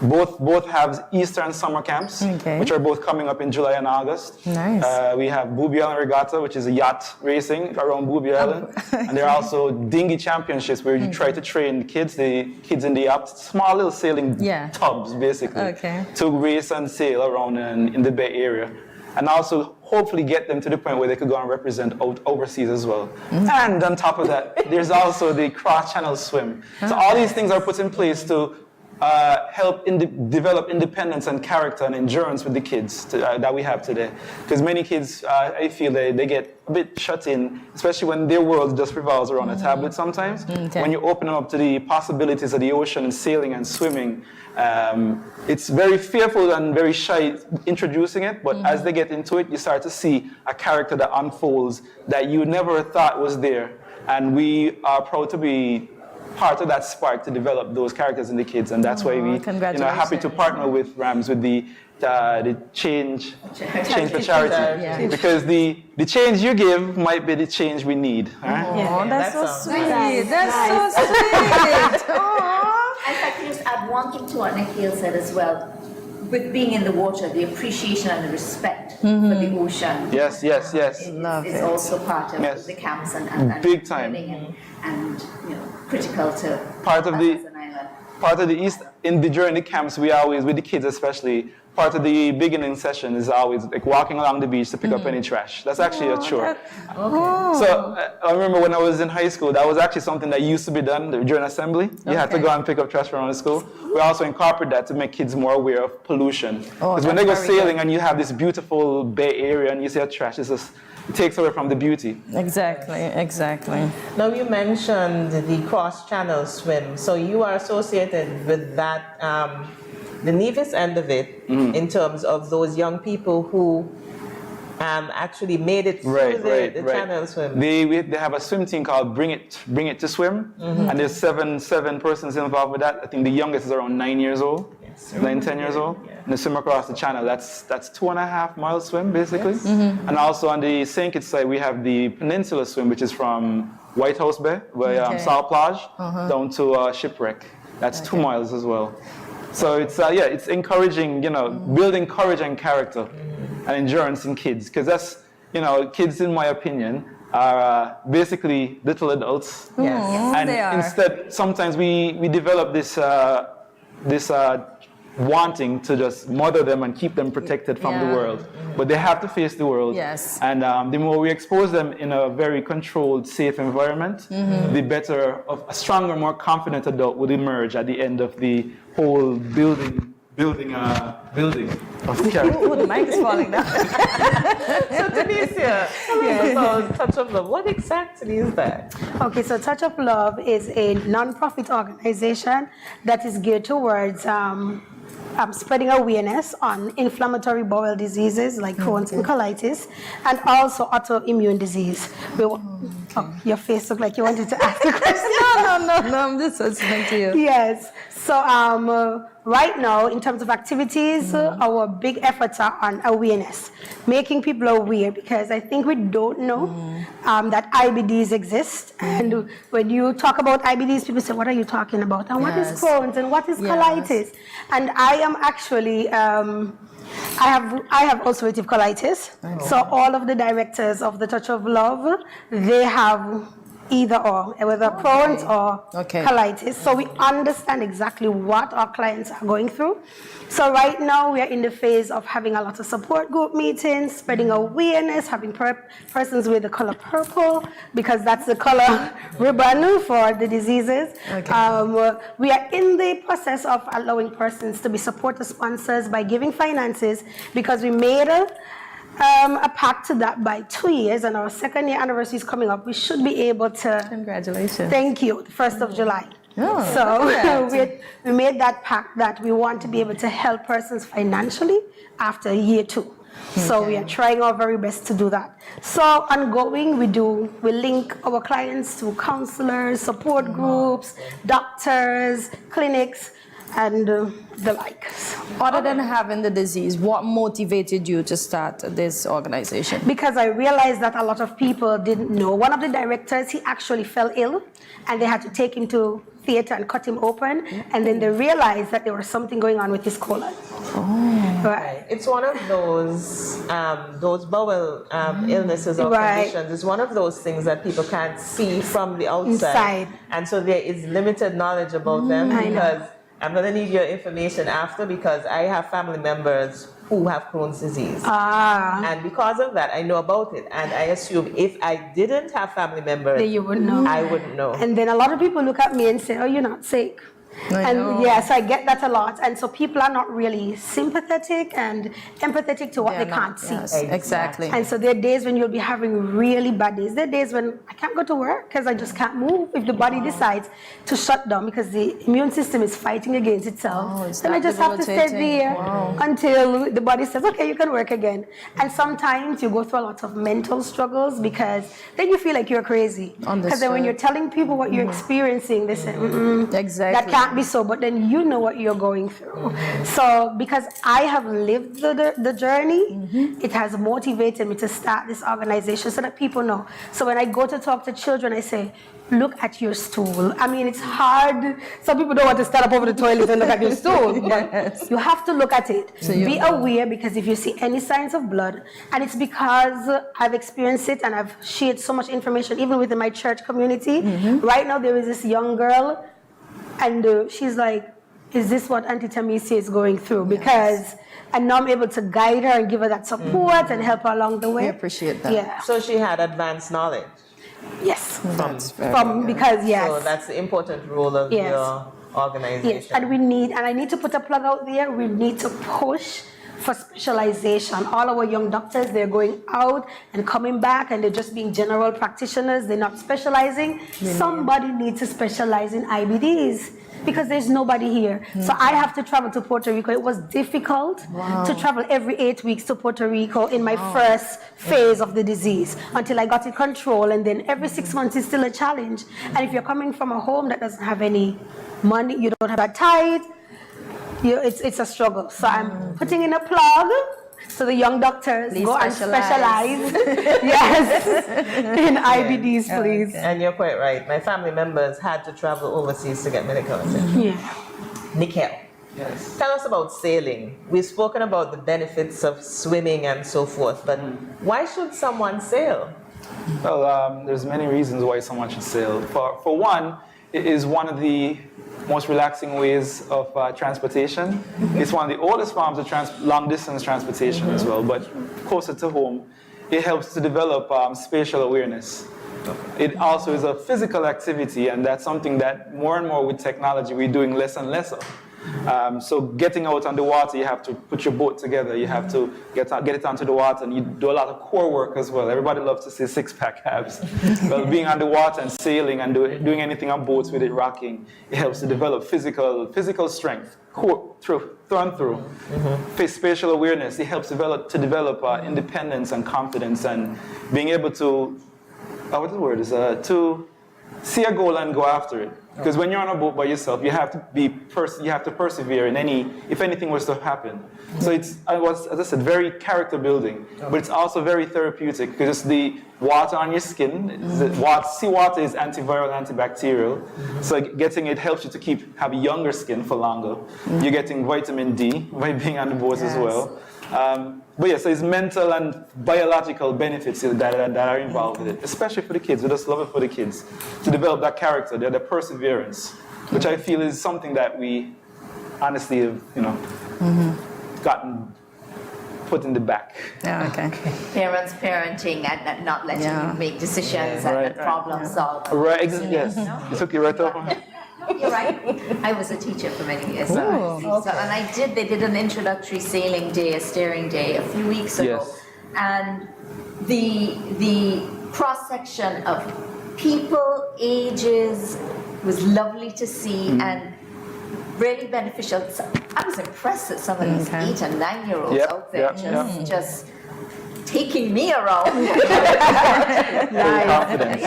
both have Easter and summer camps, which are both coming up in July and August. Nice. We have Booby Island Regatta, which is a yacht racing around Booby Island. And there are also dinghy championships where you try to train the kids in the yacht, small little sailing tubs, basically, to race and sail around in the Bay Area. And also hopefully get them to the point where they could go and represent overseas as well. And on top of that, there's also the cross-channel swim. So all these things are put in place to help develop independence and character and endurance with the kids that we have today. Because many kids, I feel they get a bit shut in, especially when their world just revolves around a tablet sometimes. When you open them up to the possibilities of the ocean and sailing and swimming, it's very fearful and very shy introducing it, but as they get into it, you start to see a character that unfolds that you never thought was there. And we are proud to be part of that spark to develop those characters in the kids, and that's why we are happy to partner with RAMS with the change for charity, because the change you give might be the change we need. Oh, that's so sweet. That's so sweet. In fact, just add one thing to what Nikhil said as well. With being in the water, the appreciation and the respect for the ocean. Yes. Is also part of the camps and big time. And critical to part of us the as an island. part of the East during the camps. We always, with the kids especially, part of the beginning session is always like walking along the beach to pick up any trash. That's actually a chore. So I remember when I was in high school, that was actually something that used to be done during assembly. You had to go and pick up trash around the school. We also incorporate that to make kids more aware of pollution. Because when they go sailing and you have this beautiful bay area and you see a trash, it takes away from the beauty. Exactly. Now you mentioned the cross-channel swim. So you are associated with that, the Nevis end of it, in terms of those young people who actually made it through the channel swim. They have a swim team called Bring It to Swim, and there's seven persons involved with that. I think the youngest is around 9 years old, 10 years old. And they swim across the channel. That's 2.5 mile swim basically. And also on the St. Kitts side, we have the Peninsula swim, which is from White House Bay, where Salt Plage, down to Shipwreck. That's 2 miles as well. So it's encouraging, building courage and character and endurance in kids, because that's, kids, in my opinion, are basically little adults. And they are. instead, sometimes we develop this wanting to just mother them and keep them protected from the world. But they have to face the world. And the more we expose them in a very controlled, safe environment, the better, a stronger, more confident adult would emerge at the end of the whole building of character. Oh, the mic is falling down. So Delicia, tell us about Touch of Love. What exactly is that? Okay, so Touch of Love is a non-profit organization that is geared towards spreading awareness on inflammatory bowel diseases like Crohn's and colitis, and also autoimmune disease. Your face looked like you wanted to ask a question. No, I'm just listening to you. Yes. So right now, in terms of activities, our big efforts are on awareness, making people aware, because I think we don't know that IBDs exist. And when you talk about IBDs, people say, what are you talking about? And what is Crohn's and what is colitis? And I am actually, I have ulcerative colitis. So all of the directors of the Touch of Love, they have either or, whether Crohn's or colitis. So we understand exactly what our clients are going through. So right now we are in the phase of having a lot of support group meetings, spreading awareness, having persons with the color purple, because that's the color ribbon for the diseases. We are in the process of allowing persons to be supporter sponsors by giving finances, because we made a pact to that by 2 years, and our 2nd year anniversary is coming up. We should be able to. Congratulations. Thank you. The 1st of July. Oh, so we made that pact that we want to be able to help persons financially after year 2. So we are trying our very best to do that. So ongoing, we link our clients to counselors, support groups, doctors, clinics, and the like. Other than having the disease, what motivated you to start this organization? Because I realized that a lot of people didn't know. One of the directors, he actually fell ill, and they had to take him to theater and cut him open, and then they realized that there was something going on with his colon. Right. It's one of those bowel illnesses or conditions. It's one of those things that people can't see from the outside. And so there is limited knowledge about them, because I'm going to need your information after, because I have family members who have Crohn's disease. And because of that, I know about it. And I assume if I didn't have family members, then you wouldn't know. I wouldn't know. And then a lot of people look at me and say, oh, you're not sick. And yes, I get that a lot. And so people are not really sympathetic and empathetic to what they can't see. Yes, exactly. And so there are days when you'll be having really bad days. There are days when I can't go to work because I just can't move. If the body decides to shut down because the immune system is fighting against itself, then I just have to stay there until the body says, okay, you can work again. And sometimes you go through a lot of mental struggles, because then you feel like you're crazy. Because then when you're telling people what you're experiencing, they say, that can't be so, but then you know what you're going through. So because I have lived the journey, it has motivated me to start this organization so that people know. So when I go to talk to children, I say, look at your stool. I mean, it's hard. Some people don't want to stand up over the toilet and look at your stool, but you have to look at it. So be aware, because if you see any signs of blood, and it's because I've experienced it and I've shared so much information, even within my church community. Right now, there is this young girl, and she's like, is this what Auntie Tamisi is going through? Because, and now I'm able to guide her and give her that support and help her along the way. We appreciate that. Yeah. So she had advanced knowledge. Yes. Because so that's the important role of your organization. Yes, and I need to put a plug out there. We need to push for specialization. All our young doctors, they're going out and coming back, and they're just being general practitioners. They're not specializing. Somebody needs to specialize in IBDs, because there's nobody here. So I have to travel to Puerto Rico. It was difficult to travel every 8 weeks to Puerto Rico in my first phase of the disease, until I got in control, and then every 6 months is still a challenge. And if you're coming from a home that doesn't have any money, you don't have that tithe, it's a struggle. So I'm putting in a plug so the young doctors go and specialize in IBDs, please. And you're quite right. My family members had to travel overseas to get medical attention. Nikhil, tell us about sailing. We've spoken about the benefits of swimming and so forth, but why should someone sail? Well, there's many reasons why someone should sail. For one, it is one of the most relaxing ways of transportation. It's one of the oldest forms of long-distance transportation as well, but closer to home. It helps to develop spatial awareness. It also is a physical activity, and that's something that more and more with technology we're doing less and less of. So getting out on the water, you have to put your boat together, you have to get it onto the water, and you do a lot of core work as well. Everybody loves to see six-pack abs. Well, being on the water and sailing and doing anything on boats with it rocking, it helps to develop physical strength, through and through. Spatial awareness, it helps to develop independence and confidence, and being able to, to see a goal and go after it. Because when you're on a boat by yourself, you have to persevere if anything was to happen. So it's, as I said, very character building, but it's also very therapeutic, because it's the water on your skin. Seawater is antiviral, antibacterial. So getting it helps you to have younger skin for longer. You're getting vitamin D by being on the boat as well. But yeah, so it's mental and biological benefits that are involved with it, especially for the kids. We just love it for the kids to develop that character, the perseverance, which I feel is something that we honestly have, gotten put in the back. Yeah, okay. Parents parenting and not letting you make decisions and problem solve. Right, yes. You took it right off. You're right. I was a teacher for many years. And they did an introductory sailing day, a steering day a few weeks ago. Yes. And the cross-section of people, ages, was lovely to see and really beneficial. I was impressed at some of these 8 and 9 year olds out there just taking me around. Confidence.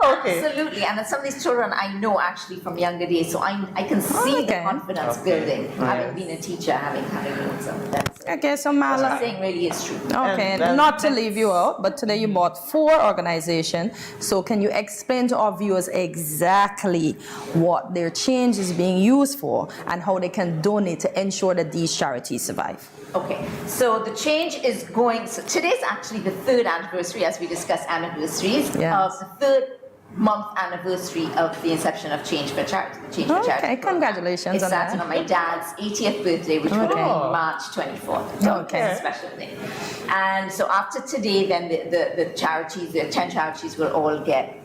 Absolutely. And some of these children I know actually from younger days, so I can see the confidence building, having been a teacher, having known some of that. Okay, so What Mala. you're saying really is true. Okay, not to leave you out, but today you bought 4 organizations. So can you explain to our viewers exactly what their change is being used for and how they can donate to ensure that these charities survive? Okay, so the change is going, so today's actually the 3rd anniversary, as we discussed anniversaries, of the 3rd month anniversary of the inception of Change for Charity. Okay, congratulations it on that. started on my dad's 80th birthday, which would have been March 24th. Okay. It's a special thing. And so after today, then the charities, the 10 charities will all get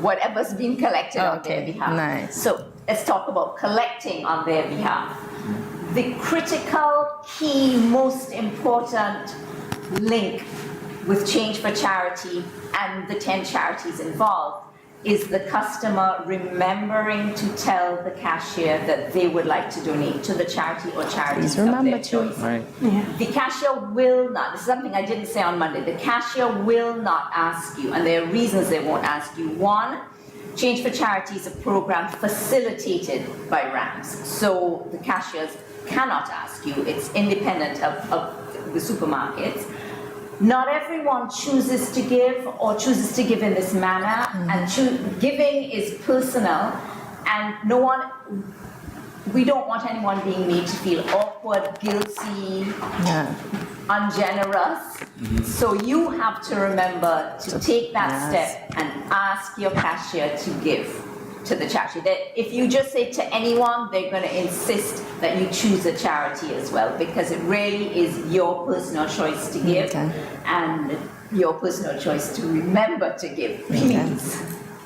whatever's been collected on their behalf. Nice. So let's talk about collecting on their behalf. The critical, key, most important link with Change for Charity and the 10 charities involved is the customer remembering to tell the cashier that they would like to donate to the charity or charities of their choice. Right. The cashier will not, this is something I didn't say on Monday, the cashier will not ask you, and there are reasons they won't ask you. One, Change for Charity is a program facilitated by RAMS, so the cashiers cannot ask you. It's independent of the supermarkets. Not everyone chooses to give or chooses to give in this manner, and giving is personal, and we don't want anyone being made to feel awkward, guilty, ungenerous. So you have to remember to take that step and ask your cashier to give to the charity. That if you just say to anyone, they're going to insist that you choose a charity as well, because it really is your personal choice to give and your personal choice to remember to give, please.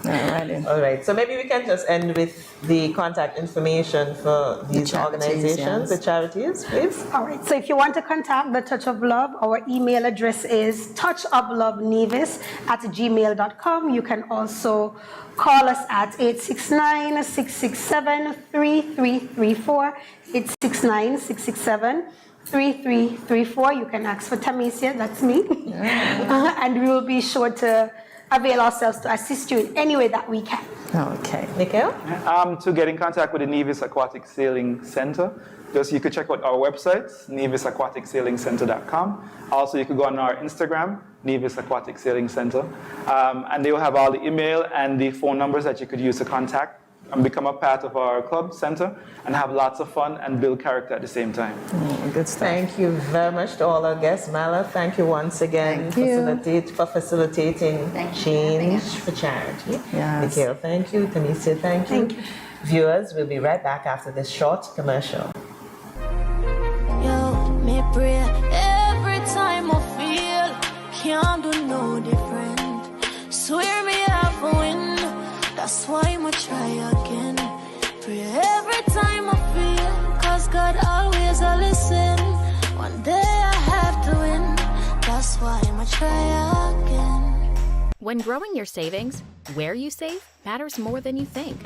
All right, so maybe we can just end with the contact information for these organizations, the charities, please. All right, so if you want to contact the Touch of Love, our email address is touchoflovenevis@gmail.com. You can also call us at 869-667-3334, 869-667-3334. You can ask for Tamesia, that's me. And we will be sure to avail ourselves to assist you in any way that we can. Okay. Nikhil? To get in contact with the Nevis Aquatic Sailing Center, just you could check out our website, nevisaquaticsailingcenter.com. Also, you could go on our Instagram, Nevis Aquatic Sailing Center, and they will have all the email and the phone numbers that you could use to contact and become a part of our club center and have lots of fun and build character at the same time. Good stuff. Thank you very much to all our guests. Mala, thank you once again for facilitating Change for Charity. Nikhil, thank you. Tamesia, thank you. Viewers, we'll be right back after this short commercial. Yo, me pray every time I feel can't do no different. Swear me have a win, that's why I'ma try again. Pray every time I feel, cause God always a listen. One day I have to win, that's why I'ma try again. When growing your savings, where you save matters more than you think.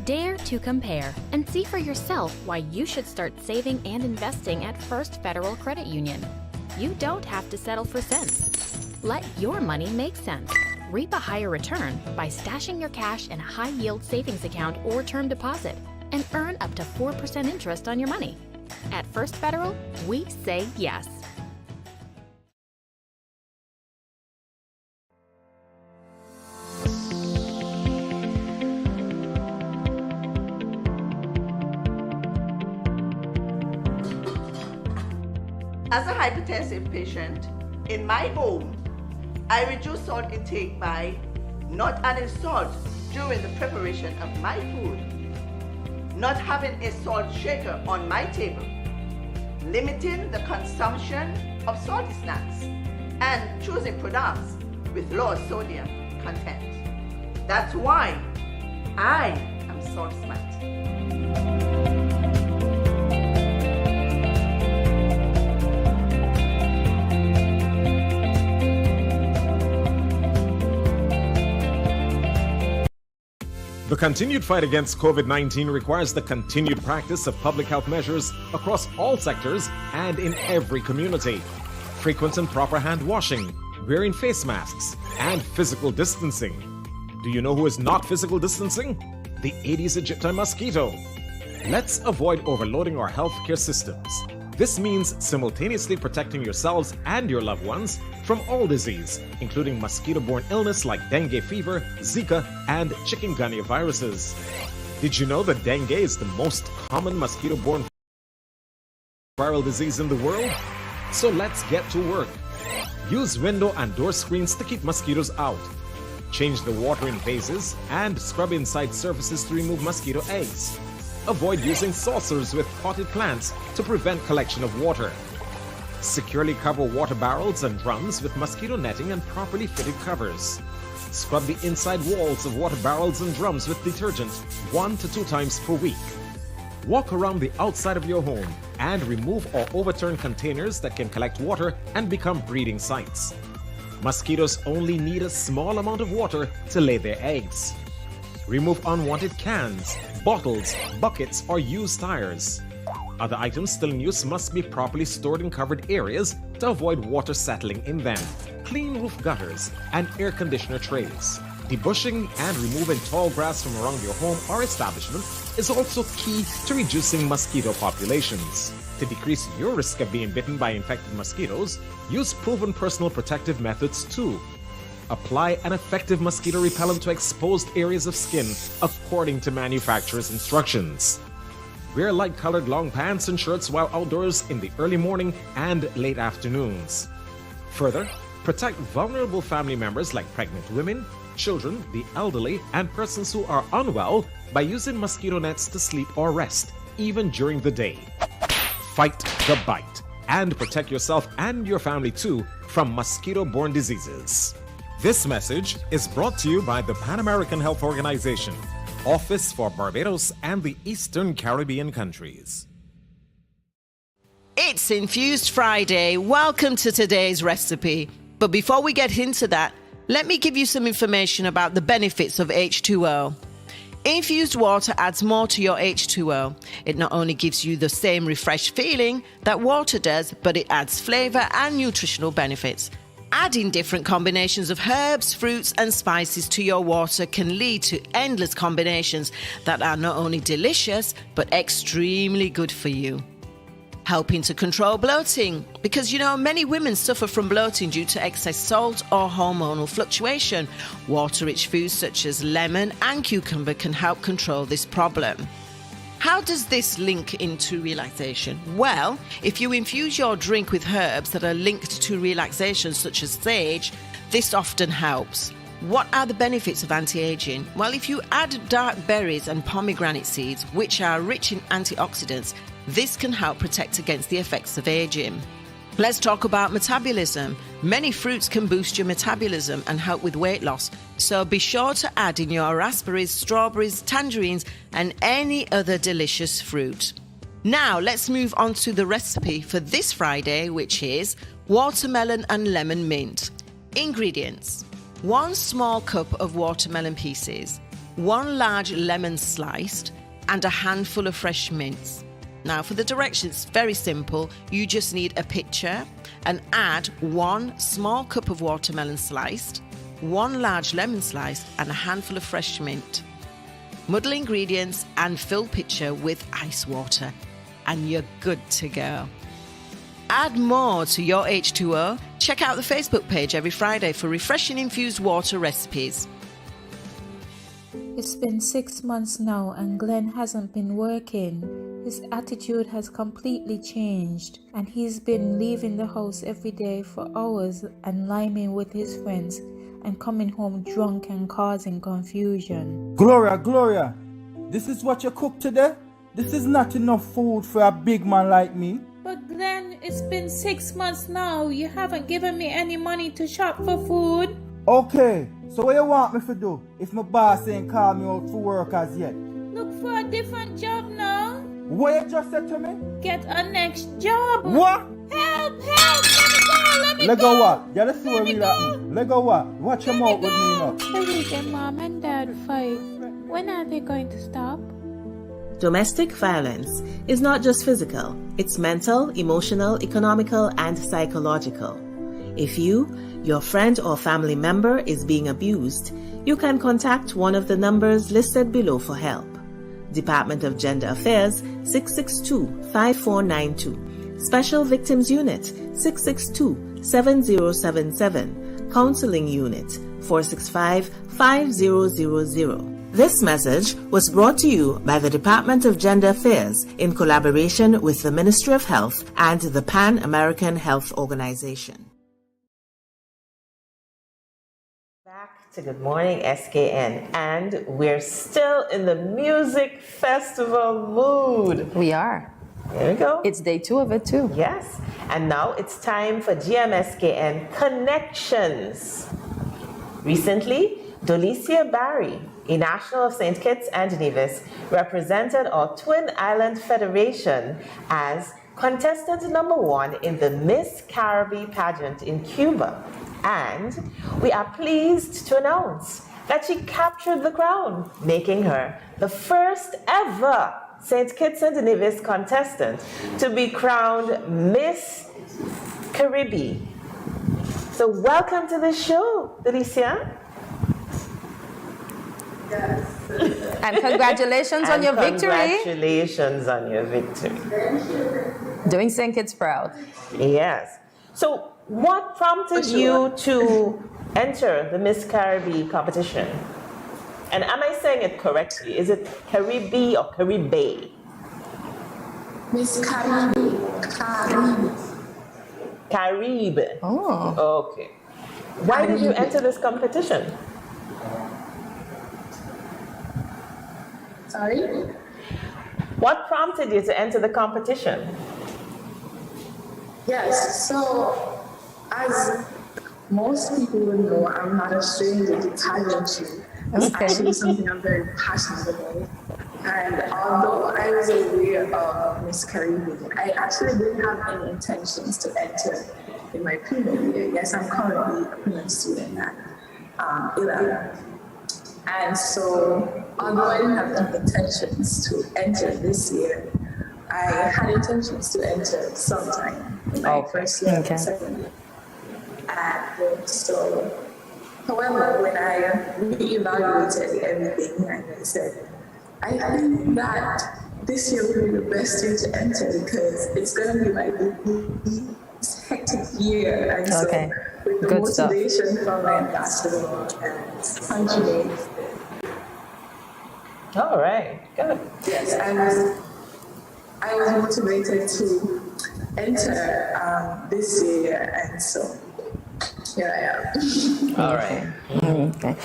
Dare to compare and see for yourself why you should start saving and investing at First Federal Credit Union. You don't have to settle for cents. Let your money make sense. Reap a higher return by stashing your cash in a high-yield savings account or term deposit and earn up to 4% interest on your money. At First Federal, we say yes. As a hypertensive patient, in my home, I reduce salt intake by not adding salt during the preparation of my food, not having a salt shaker on my table, limiting the consumption of salty snacks, and choosing products with low sodium content. That's why I am salt smart. The continued fight against COVID-19 requires the continued practice of public health measures across all sectors and in every community. Frequent and proper hand washing, wearing face masks, and physical distancing. Do you know who is not physical distancing? The Aedes aegypti mosquito. Let's avoid overloading our healthcare systems. This means simultaneously protecting yourselves and your loved ones from all disease, including mosquito-borne illness like dengue fever, Zika, and chikungunya viruses. Did you know that dengue is the most common mosquito-borne viral disease in the world? So let's get to work. Use window and door screens to keep mosquitoes out. Change the water in vases and scrub inside surfaces to remove mosquito eggs. Avoid using saucers with potted plants to prevent collection of water. Securely cover water barrels and drums with mosquito netting and properly fitted covers. Scrub the inside walls of water barrels and drums with detergent 1 to 2 times per week. Walk around the outside of your home and remove or overturn containers that can collect water and become breeding sites. Mosquitoes only need a small amount of water to lay their eggs. Remove unwanted cans, bottles, buckets, or used tires. Other items still in use must be properly stored in covered areas to avoid water settling in them. Clean roof gutters and air conditioner trays. Debushing and removing tall grass from around your home or establishment is also key to reducing mosquito populations. To decrease your risk of being bitten by infected mosquitoes, use proven personal protective methods too. Apply an effective mosquito repellent to exposed areas of skin according to manufacturer's instructions. Wear light-colored long pants and shirts while outdoors in the early morning and late afternoons. Further, protect vulnerable family members like pregnant women, children, the elderly, and persons who are unwell by using mosquito nets to sleep or rest, even during the day. Fight the bite and protect yourself and your family too from mosquito-borne diseases. This message is brought to you by the Pan American Health Organization, Office for Barbados and the Eastern Caribbean countries. It's Infused Friday. Welcome to today's recipe. But before we get into that, let me give you some information about the benefits of H2O. Infused water adds more to your H2O. It not only gives you the same refreshed feeling that water does, but it adds flavor and nutritional benefits. Adding different combinations of herbs, fruits, and spices to your water can lead to endless combinations that are not only delicious, but extremely good for you. Helping to control bloating, because many women suffer from bloating due to excess salt or hormonal fluctuation. Water-rich foods such as lemon and cucumber can help control this problem. How does this link into relaxation? Well, if you infuse your drink with herbs that are linked to relaxation, such as sage, this often helps. What are the benefits of anti-aging? Well, if you add dark berries and pomegranate seeds, which are rich in antioxidants, this can help protect against the effects of aging. Let's talk about metabolism. Many fruits can boost your metabolism and help with weight loss, so be sure to add in your raspberries, strawberries, tangerines, and any other delicious fruit. Now, let's move on to the recipe for this Friday, which is watermelon and lemon mint. Ingredients: 1 small cup of watermelon pieces, 1 large lemon sliced, and a handful of fresh mints. Now for the directions, it's very simple. You just need a pitcher and add 1 small cup of watermelon sliced, 1 large lemon slice, and a handful of fresh mint. Muddle ingredients and fill pitcher with ice water, and you're good to go. Add more to your H2O. Check out the Facebook page every Friday for refreshing infused water recipes. It's been 6 months now and Glenn hasn't been working. His attitude has completely changed, and he's been leaving the house every day for hours and liming with his friends and coming home drunk and causing confusion. Gloria, this is what you cook today? This is not enough food for a big man like me. But Glenn, it's been 6 months now. You haven't given me any money to shop for food. Okay, so what you want me to do if my boss ain't called me out for work as yet? Look for a different job now. What you just said to me? Get a next job. What? Help! Let me Let go! go what? You let's see what we like. Let go what? Watch your mouth with me now. Every day mom and dad fight. When are they going to stop? Domestic violence is not just physical, it's mental, emotional, economical, and psychological. If you, your friend or family member is being abused, you can contact one of the numbers listed below for help. Department of Gender Affairs 662-5492, Special Victims Unit 662-7077, Counseling Unit 465-5000. This message was brought to you by the Department of Gender Affairs in collaboration with the Ministry of Health and the Pan American Health Organization. Back to Good Morning SKN, and we're still in the music festival mood. We are. There we go. It's day 2 of it too. Yes. And now it's time for GMSKN Connections. Recently, Delicia Barry, a national of St. Kitts and Nevis, represented our Twin Island Federation as contestant number 1 in the Miss Caribbean pageant in Cuba. And we are pleased to announce that she captured the crown, making her the first ever St. Kitts and Nevis contestant to be crowned Miss Caribbean. So welcome to the show, Delicia. Yes. And congratulations on your victory. Congratulations on your victory. Thank you. Doing St. Kitts proud. Yes. So what prompted you to enter the Miss Caribbean competition? And am I saying it correctly? Is it Caribbean or Caribe? Miss Caribbean. Caribe. Oh. Okay. Why did you enter this competition? Sorry? What prompted you to enter the competition? Yes, so as most people would know, I'm not a stranger to pageantry. It's actually something I'm very passionate about. And although I was aware of Miss Caribbean, I actually didn't have any intentions to enter in my pre-med year. Yes, I'm currently a pre-med student at 11. And so, although I didn't have any intentions to enter this year, I had intentions to enter sometime in my first year and second year. And so, however, when I reevaluated everything, and I said, I think that this year will be the best year to enter because it's going to be like this hectic year. And so, with the motivation from my ambassador and country. All right, good. Yes, I was motivated to enter this year, and so here I am. All right. Okay.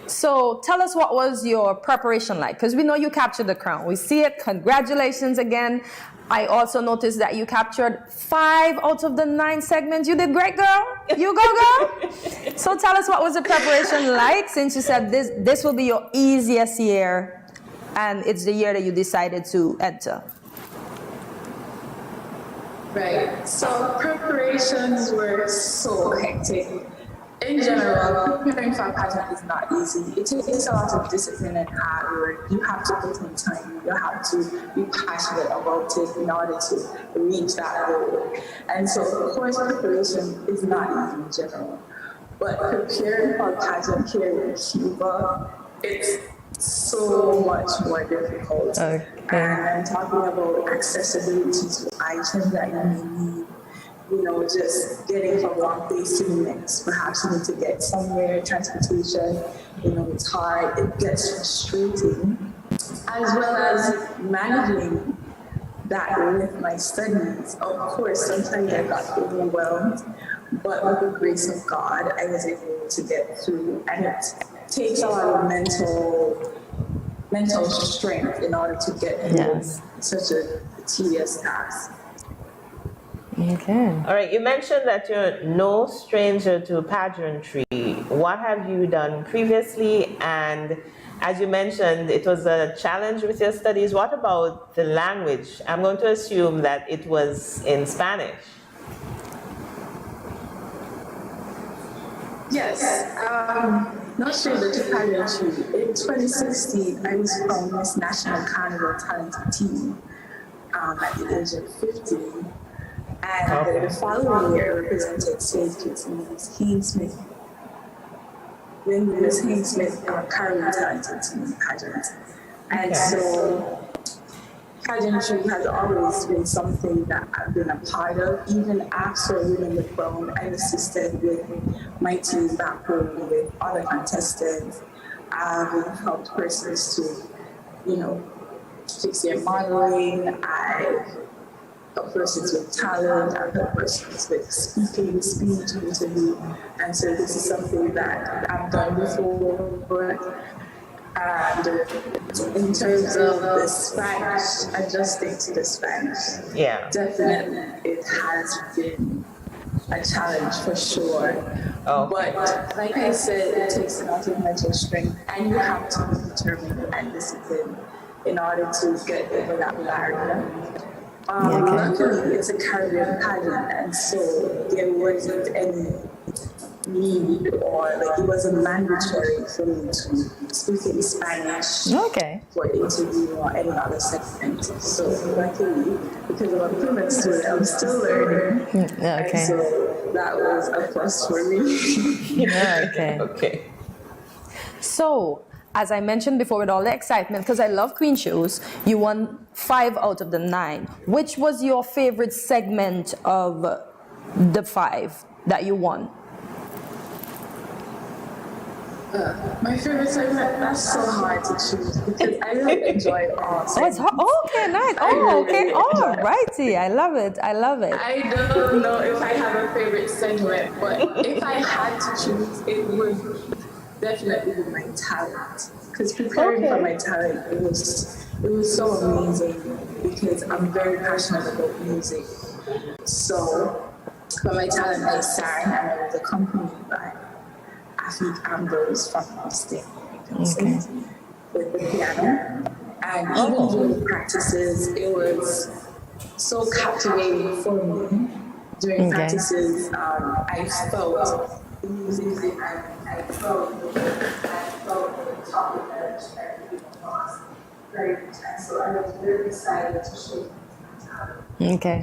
So tell us, what was your preparation like? Because we know you captured the crown. We see it. Congratulations again. I also noticed that you captured 5 out of the 9 segments. You did great, girl. You go, girl. So tell us, what was the preparation like, since you said this will be your easiest year and it's the year that you decided to enter? Right. So preparations were so hectic. In general, preparing for a pageant is not easy. It takes a lot of discipline and hard work. You have to put in time. You have to be passionate about it in order to reach that goal. And so, of course, preparation is not easy in general. But preparing for a pageant here in Cuba, it's so much more difficult. And I'm talking about accessibility to items that you may need. You know, just getting from one place to the next. Perhaps you need to get somewhere, transportation, you know, it's hard, it gets frustrating. As well as managing that with my studies. Of course, sometimes I got overwhelmed, but with the grace of God, I was able to get through. And it takes a lot of mental strength in order to get through such a tedious task. Okay. All right, you mentioned that you're no stranger to pageantry. What have you done previously? And as you mentioned, it was a challenge with your studies. What about the language? I'm going to assume that it was in Spanish. Yes, not stranger to pageantry. In 2016, I was from Miss National Carnival Talented Team at the age of 15. And the following year, I represented St. Kitts and Nevis Haynes-Smith. Then Nevis Haynes-Smith Carnival Talented Team pageant. And so pageantry has always been something that I've been a part of. Even after winning the crown, I assisted with my team back home with other contestants. I've helped persons to, fix their modeling. I've helped persons with talent. I've helped persons with speaking, speech, interview. And so this is something that I've done before. And in terms of the Spanish, adjusting to the Spanish, definitely it has been a challenge for sure. But like I said, it takes a lot of mental strength, and you have to be determined and disciplined in order to get over that barrier. Luckily, it's a Caribbean pageant, and so there wasn't any need or it wasn't mandatory for me to speak in Spanish for interview or any other segment. So luckily, because I'm a fluent student, I'm still learning. And so that was a plus for me. Okay. So, as I mentioned before, with all the excitement, because I love Queen shows, you won 5 out of the 9. Which was your favorite segment of the 5 that you won? My favorite segment, that's so hard to choose because I really enjoy all segments. Oh, it's hard. Oh, okay, nice. Oh, okay. Oh, righty. I love it. I love it. I don't know if I have a favorite segment, but if I had to choose, it would definitely be my talent. Because preparing for my talent, it was so amazing because I'm very passionate about music. So for my talent, I sang and I was accompanied by Ambrose from Mosquito with the piano. And even during the practices, it was so captivating for me. During practices, I felt the music, I felt the top of it, very intense. So I was very excited to show my talent. Okay.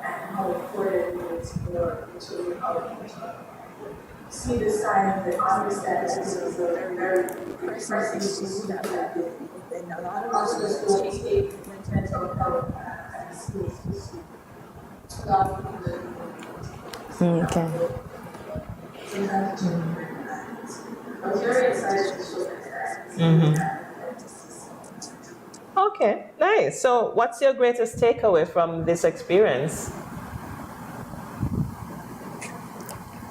And how important it is for children of see the sign that understand this is a very personal issue that and a lot of us will take mental health and schools issue. Okay. I'm very excited to show that. Okay, nice. So what's your greatest takeaway from this experience?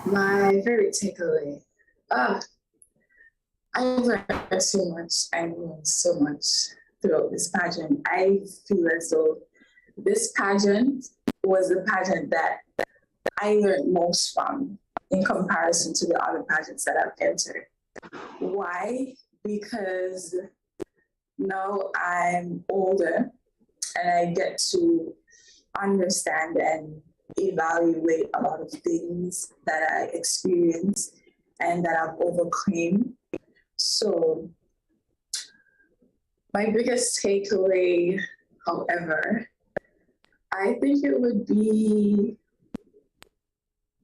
My favorite takeaway. I learned so much. I learned so much throughout this pageant. I feel as though this pageant was the pageant that I learned most from in comparison to the other pageants that I've entered. Why? Because now I'm older and I get to understand and evaluate a lot of things that I experienced and that I've overcome. So my biggest takeaway, however, I think it would be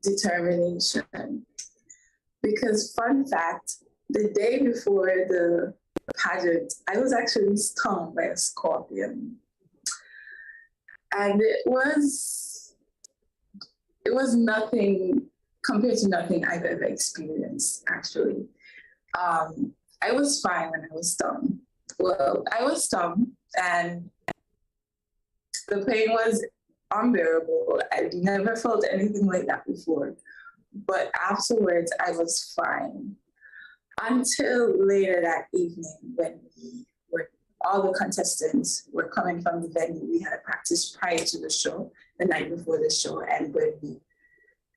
determination. Because fun fact, the day before the pageant, I was actually stung by a scorpion. And it was nothing compared to nothing I've ever experienced, actually. I was fine when I was stung. Well, I was stung and the pain was unbearable. I never felt anything like that before. But afterwards, I was fine. Until later that evening when all the contestants were coming from the venue. We had a practice prior to the show, the night before the show, and when we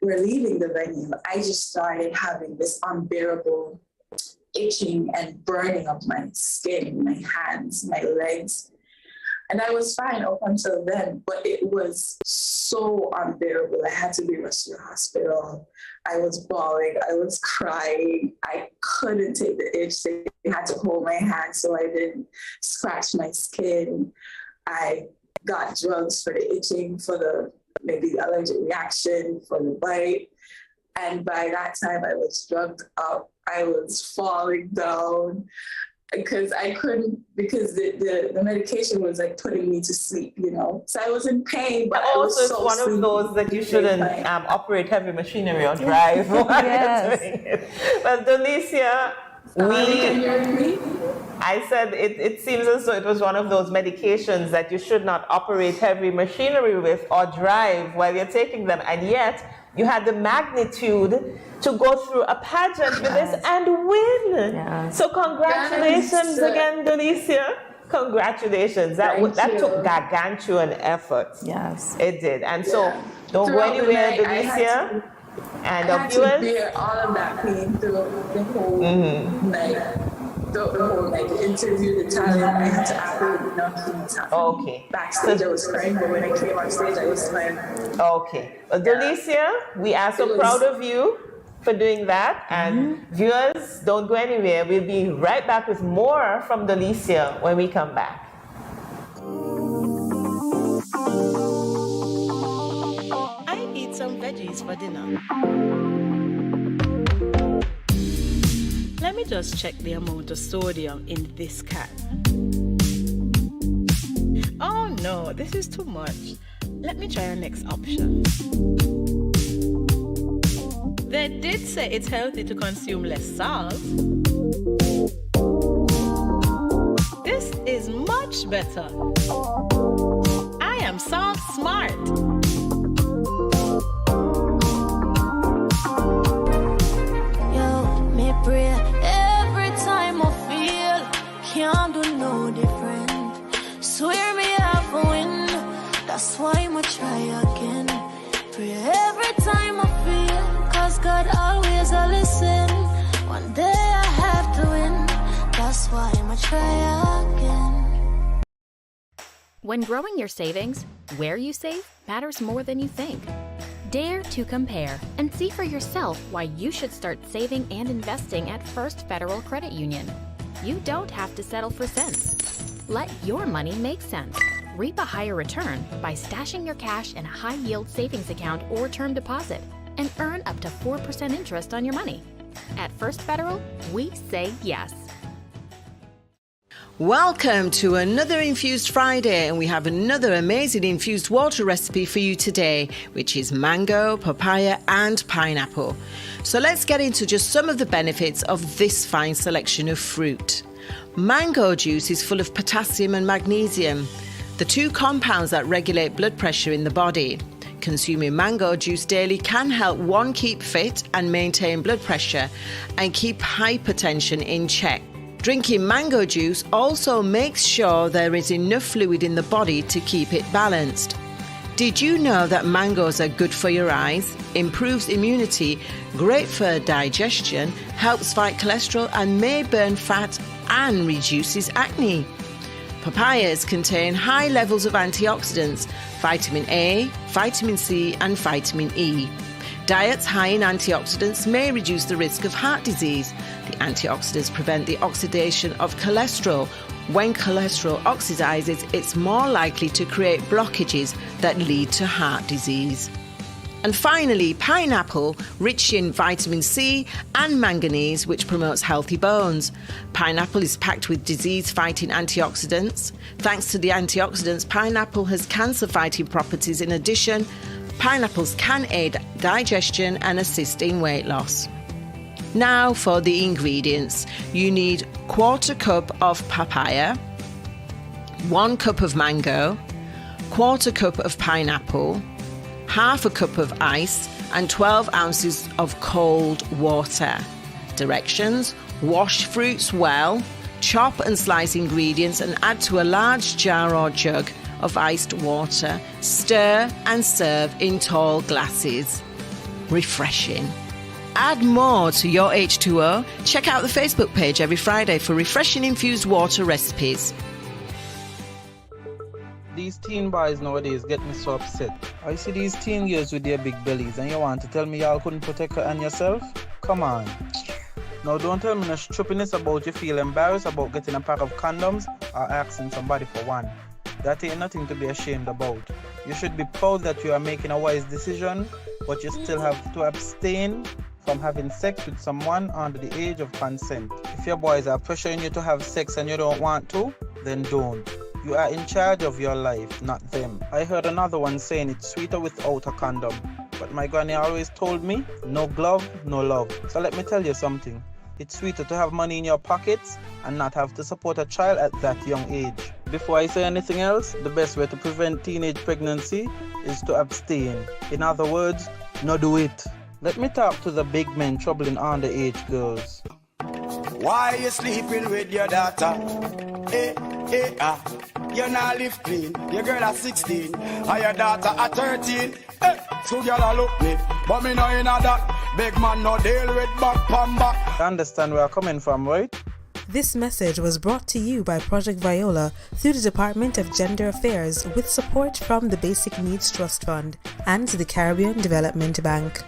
were leaving the venue, I just started having this unbearable itching and burning of my skin, my hands, my legs. And I was fine up until then, but it was so unbearable. I had to be rushed to the hospital. I was bawling, I was crying. I couldn't take the itch. They had to hold my hand so I didn't scratch my skin. I got drugs for the itching, for the maybe allergic reaction, for the bite. And by that time I was drugged up. I was falling down because I couldn't, because the medication was like putting me to sleep, you know. So I was in pain, but I was also so it's one of those that you shouldn't operate heavy machinery or drive while you're doing it. But Delicia, I said it seems as though it was one of those medications that you should not operate heavy machinery with or drive while you're taking them, and yet you had the magnitude to go through a pageant with this and win. Yes. So congratulations again, Delicia. Congratulations. That took gargantuan effort. Yes. It did. And so don't go anywhere, Delicia. And I had to bear all of that pain through the whole night. The whole night, the interview, the talent, I had to absolutely nothing. Okay. Backstage, I was crying, but when I came on stage, I was fine. Okay. Well, Delicia, we are so proud of you for doing that. And viewers, don't go anywhere. We'll be right back with more from Delicia when we come back. I need some veggies for dinner. Let me just check the amount of sodium in this can. Oh no, this is too much. Let me try our next option. They did say it's healthy to consume less salt. This is much better. I am salt smart. Yo, me pray every time I feel can't do no different. Swear me have a win. That's why I'ma try again. Pray every time I feel, cause God always a listen. One day I have to win. That's why I'ma try again. When growing your savings, where you save matters more than you think. Dare to compare and see for yourself why you should start saving and investing at First Federal Credit Union. You don't have to settle for cents. Let your money make sense. Reap a higher return by stashing your cash in a high-yield savings account or term deposit and earn up to 4% interest on your money. At First Federal, we say yes. Welcome to another Infused Friday, and we have another amazing infused water recipe for you today, which is mango, papaya and pineapple. So let's get into just some of the benefits of this fine selection of fruit. Mango juice is full of potassium and magnesium, the two compounds that regulate blood pressure in the body. Consuming mango juice daily can help one, keep fit and maintain blood pressure and keep hypertension in check. Drinking mango juice also makes sure there is enough fluid in the body to keep it balanced. Did you know that mangoes are good for your eyes, improves immunity, great for digestion, helps fight cholesterol and may burn fat and reduces acne? Papayas contain high levels of antioxidants, vitamin A, vitamin C and vitamin E. Diets high in antioxidants may reduce the risk of heart disease. The antioxidants prevent the oxidation of cholesterol. When cholesterol oxidizes, it's more likely to create blockages that lead to heart disease. And finally, pineapple, rich in vitamin C and manganese, which promotes healthy bones. Pineapple is packed with disease-fighting antioxidants. Thanks to the antioxidants, pineapple has cancer-fighting properties. In addition, pineapples can aid digestion and assist in weight loss. Now for the ingredients. You need 1/4 cup of papaya, 1 cup of mango, 1/4 cup of pineapple, 1/2 cup of ice, and 12 ounces of cold water. Directions: wash fruits well, chop and slice ingredients and add to a large jar or jug of iced water. Stir and serve in tall glasses. Refreshing. Add more to your H2O. Check out the Facebook page every Friday for refreshing infused water recipes. These teen boys nowadays get me so upset. I see these teen girls with their big bellies and you want to tell me y'all couldn't protect her and yourself? Come on. Now don't tell me no stupidness about you feel embarrassed about getting a pack of condoms or asking somebody for one. That ain't nothing to be ashamed about. You should be proud that you are making a wise decision, but you still have to abstain from having sex with someone under the age of consent. If your boys are pressuring you to have sex and you don't want to, then don't. You are in charge of your life, not them. I heard another one saying it's sweeter without a condom, but my granny always told me, no glove, no love. So let me tell you something. It's sweeter to have money in your pockets and not have to support a child at that young age. Before I say anything else, the best way to prevent teenage pregnancy is to abstain. In other words, no do it. Let me talk to the big men troubling underage girls. Why you sleeping with your daughter? You not live clean. Your girl at 16 and your daughter at 13. So girl look me, but me know in that. Big man no deal with back pamba. You understand where I'm coming from, right? This message was brought to you by Project Viola through the Department of Gender Affairs with support from the Basic Needs Trust Fund and the Caribbean Development Bank.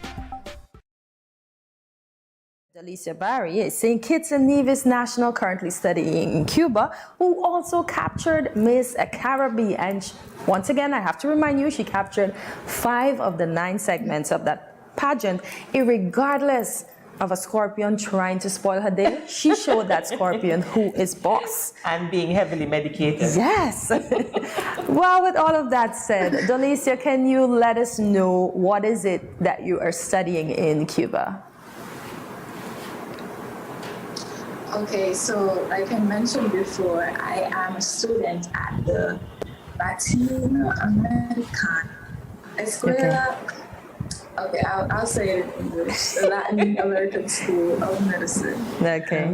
Delicia Barry is St. Kitts and Nevis national currently studying in Cuba, who also captured Miss Caribbean. And once again, I have to remind you, she captured 5 of the 9 segments of that pageant, irregardless of a scorpion trying to spoil her day. She showed that scorpion who is boss. And being heavily medicated. Yes. Well, with all of that said, Delicia, can you let us know what is it that you are studying in Cuba? Okay, so like I mentioned before, I am a student at the Latin American Escuela. Okay, I'll say it in English. The Latin American School of Medicine. Okay.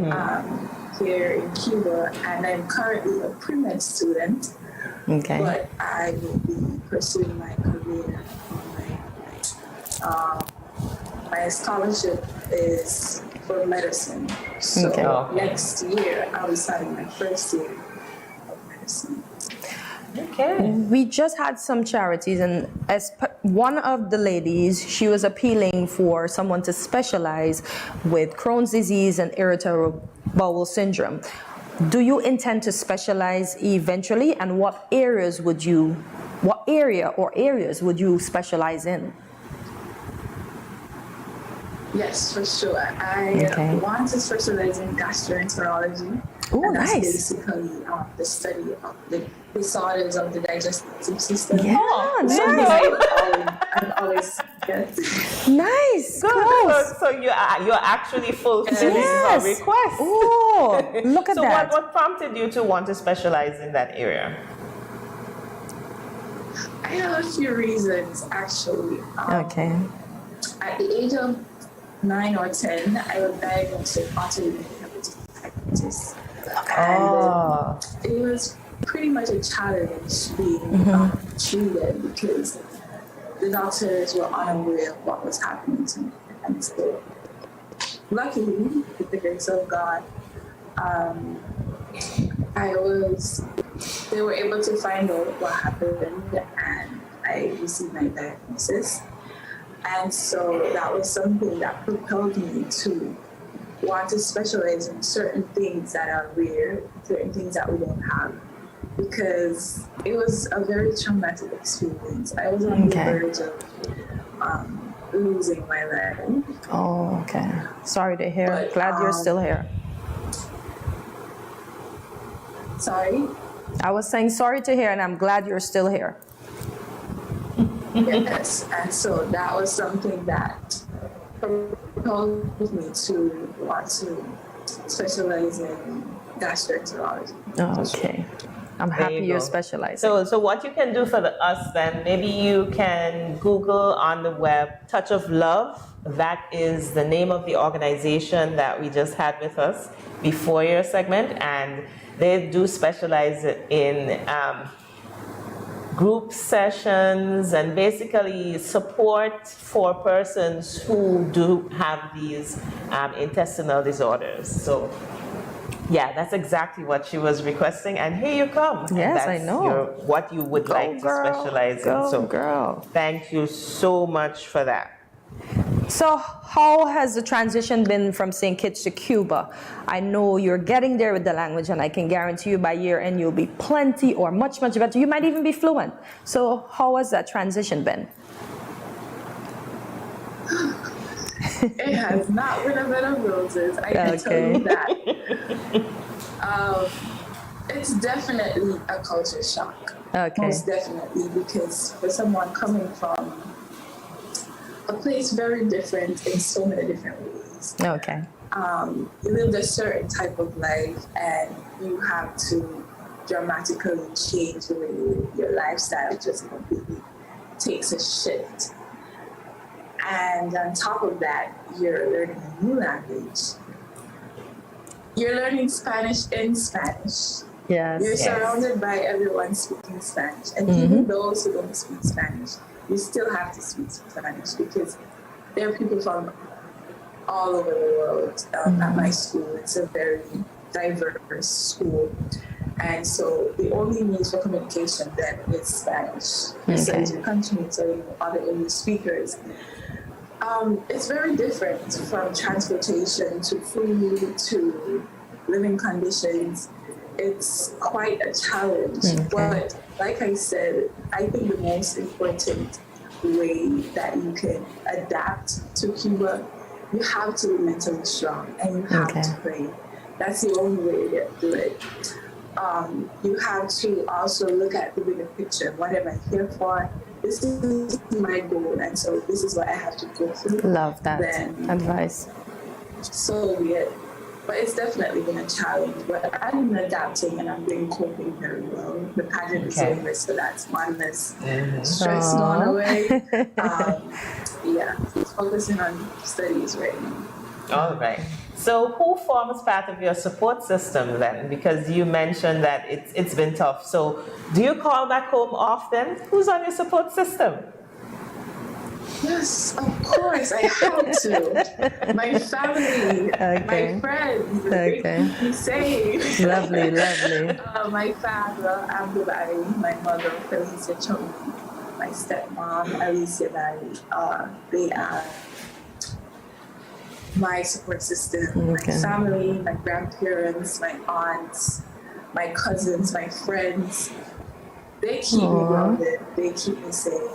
Here in Cuba, and I'm currently a pre-med student. Okay. But I will be pursuing my career. My scholarship is for medicine. So next year, I'll be starting my first year of medicine. Okay. We just had some charities, and as one of the ladies, she was appealing for someone to specialize with Crohn's disease and irritable bowel syndrome. Do you intend to specialize eventually, and what area or areas would you specialize in? Yes, for sure. I want to specialize in gastroenterology. Oh, nice. That's basically the study of the disorders of the digestive system. Yeah, I've always get. Nice. Good. So you're actually fulfilling her request. Oh, look at that. So what prompted you to want to specialize in that area? I have a few reasons, actually. Okay. At the age of 9 or 10, I was diagnosed with autoimmune hepatitis. And it was pretty much a challenge being treated because the doctors were unaware of what was happening to me. And so, luckily, with the grace of God, they were able to find out what happened, and I received my diagnosis. And so that was something that propelled me to want to specialize in certain things that are rare, certain things that we don't have, because it was a very traumatic experience. I was on the verge of losing my leg. Oh, okay. Sorry to hear. But, glad you're still here. Sorry? I was saying sorry to hear, and I'm glad you're still here. Yes, and so that was something that propelled me to want to specialize in gastroenterology. Okay. I'm There happy you you're go. specializing. So what you can do for us then, maybe you can Google on the web Touch of Love. That is the name of the organization that we just had with us before your segment, and they do specialize in group sessions and basically support for persons who do have these intestinal disorders. So yeah, that's exactly what she was requesting, and here you come. Yes, That's I know. what you would like to specialize in. Go, So girl. thank you so much for that. So how has the transition been from St. Kitts to Cuba? I know you're getting there with the language, and I can guarantee you by year end you'll be plenty or much, much better. You might even be fluent. So how has that transition been? It has not been a bed of roses, I can tell you that. It's definitely a culture shock. Most definitely, because for someone coming from a place very different in so many different ways. Okay. You lived a certain type of life, and you have to dramatically change the way your lifestyle just completely takes a shift. And on top of that, you're learning a new language. You're learning Spanish in Spanish. Yes. You're surrounded by everyone speaking Spanish. And even those who don't speak Spanish, you still have to speak Spanish, because there are people from all over the world at my school. It's a very diverse school. And so the only means for communication then is Spanish. Besides your countrymates or other English speakers. It's very different, from transportation to food to living conditions. It's quite a challenge. But like I said, I think the most important way that you can adapt to Cuba, you have to be mentally strong, and you have to pray. That's the only way to do it. You have to also look at the bigger picture. What am I here for? This is my goal, and so this is what I have to go through. Love that advice. So weird. But it's definitely been a challenge. But I'm adapting, and I've been coping very well. The pageant is over, so that's one less stress gone away. Focusing on studies right now. All right. So who forms part of your support system then? Because you mentioned that it's been tough. So do you call back home often? Who's on your support system? Yes, of course, I have to. My family, my friends, they keep me safe. Lovely, lovely. My father, Abdul Barry, my mother, Delicia Barry, my stepmom, Delicia Barry. They are my support system. My family, my grandparents, my aunts, my cousins, my friends. They keep me grounded. They keep me safe.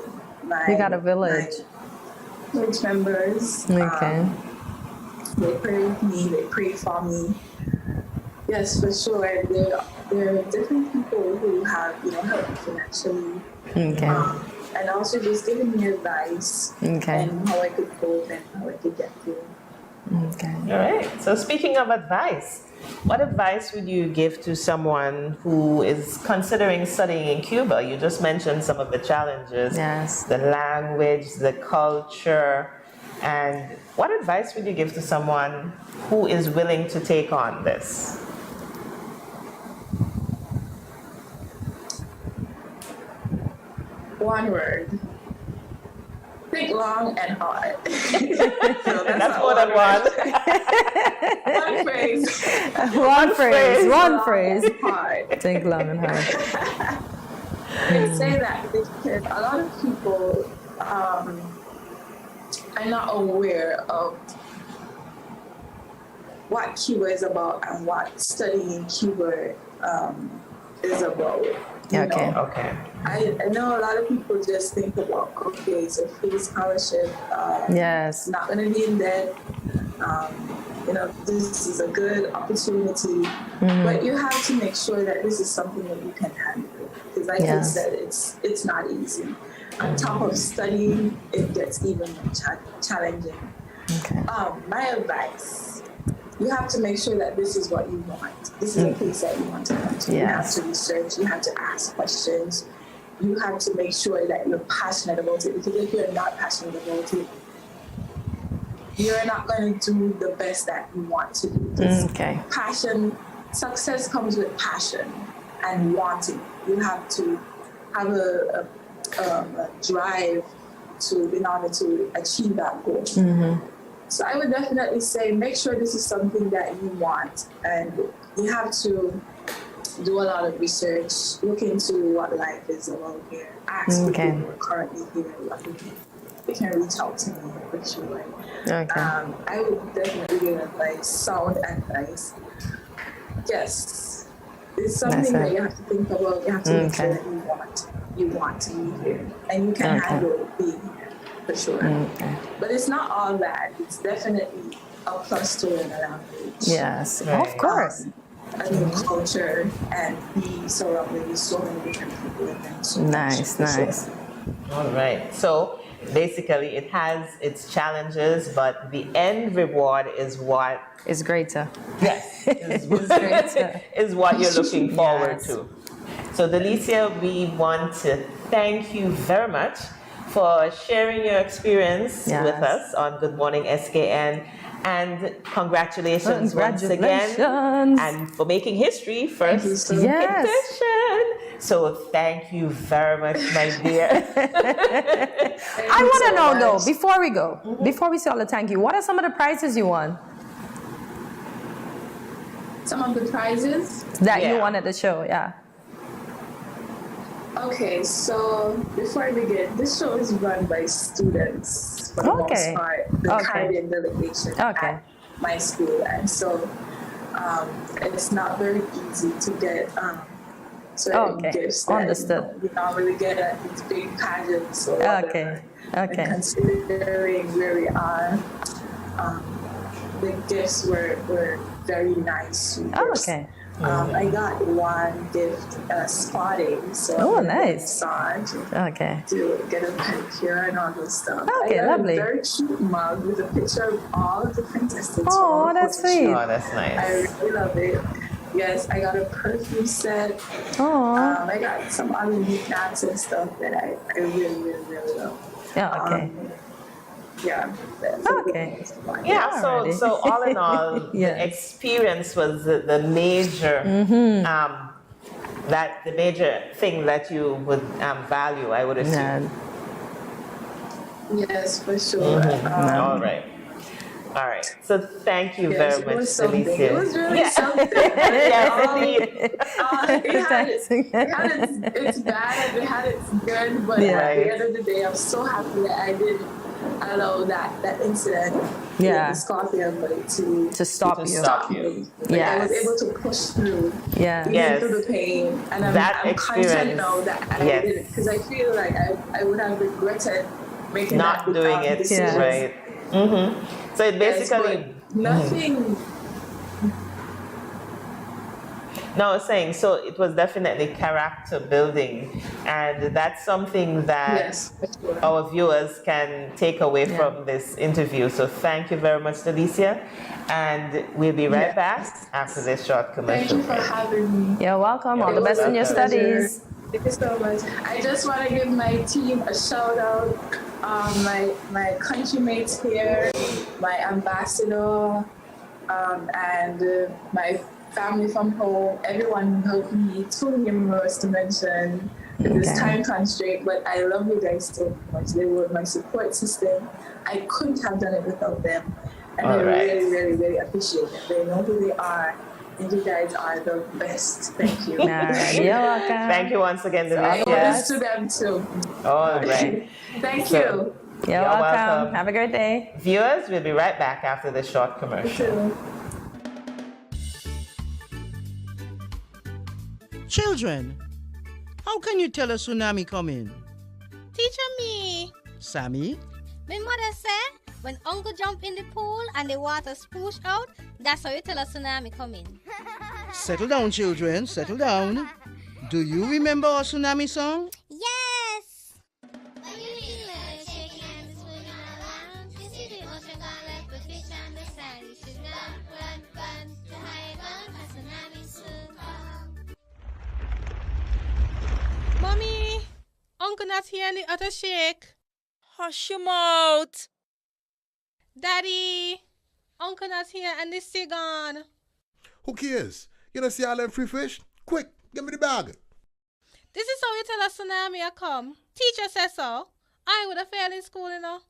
You got a village. Village members. They pray with me. They pray for me. Yes, for sure. There are different people who have, helped me financially. And also just giving me advice and how I could cope and how I could get through. All right. So speaking of advice, what advice would you give to someone who is considering studying in Cuba? You just mentioned some of the challenges, the language, the culture, and what advice would you give to someone who is willing to take on this? One word. Think long and hard. That's more than one. One phrase. One phrase. Hard. Think long and hard. I say that because a lot of people are not aware of what Cuba is about and what studying in Cuba is about. You know? I know a lot of people just think about, it's a free scholarship. Not going to be in debt. This is a good opportunity. But you have to make sure that this is something that you can handle. Because like I said, it's not easy. On top of studying, it gets even more challenging. My advice, you have to make sure that this is what you want. This is a place that you want to come to. You have to research, you have to ask questions, you have to make sure that you're passionate about it, because if you're not passionate about it, you're not going to do the best that you want to do. Passion, success comes with passion and wanting. You have to have a drive in order to achieve that goal. So I would definitely say make sure this is something that you want, and you have to do a lot of research, look into what life is about here, ask people who are currently here, they can reach out to me for sure. I would definitely give advice, sound advice. Yes, it's something that you have to think about. You have to make sure that you want to be here, and you can handle being here for sure. But it's not all bad. It's definitely a plus to learn a language. Yes, of course. A new culture, and be surrounded with so many different people. And so Nice. All right. So basically, it has its challenges, but the end reward is what is greater. Yes, is what you're looking forward to. So Delicia, we want to thank you very much for sharing your experience with us on Good Morning SKN. And congratulations once again, and for making history first edition. So thank you very much, my dear. I want to know though, before we go, before we say all the thank you, what are some of the prizes you won? Some of the prizes that you won at the show, Okay, so before I begin, this show is run by students for the most part, the Caribbean delegation at my school, and so it's not very easy to get certain gifts that we normally get at these big pageants or whatever. And considering where we are, the gifts were very nice. I got one gift, spotting, so massage, to get a pedicure and all this stuff. I got a very cute mug with a picture of all of the contestants. Oh, that's sweet. Oh, that's nice. I really love it. Yes, I got a perfume set. I got some other knickknacks and stuff that I really, really, really love. So all in all, the experience was the major the major thing that you would value, I would assume. Yes, for sure. All right. So thank you very much, Delicia. It was really something. It's bad and it had its good, but at the end of the day, I'm so happy that I did allow that incident the scorpion to stop you. I was able to push through through the pain, and I'm content now that I did it, because I feel like I would have regretted making not doing it right. So it basically nothing. No, I was saying, so it was definitely character building, and that's something that our viewers can take away from this interview. So thank you very much, Delicia, and we'll be right back after this short commercial. Thank you for having me. You're welcome. All the best in your studies. Thank you so much. I just want to give my team a shout out. My countrymates here, my ambassador, and my family from home, everyone helped me, too numerous to mention with this time constraint, but I love you guys so much. They were my support system. I couldn't have done it without them, and I really, really, really appreciate them. They know who they are, and you guys are the best. Thank you. You're welcome. Thank you once again, Delicia. Yes. To them too. All right. Thank you. You're welcome. Have a great day. Viewers, we'll be right back after this short commercial. Children, how can you tell a tsunami coming? Teacher me. Sammy? My mother said when uncle jump in the pool and the water spoosh out, that's how you tell a tsunami coming. Settle down, children. Settle down. Do you remember our tsunami song? Yes! When you feel like shaking and it's moving around, you see the ocean gone left Uncle not here and the other shake. Hush your mouth. Daddy, Uncle not here and the sea gone. Who cares? You don't see all them free fish? Quick, give me the bag. This is how you tell us tsunami a come. Teacher says so. I would have failed in school, you know.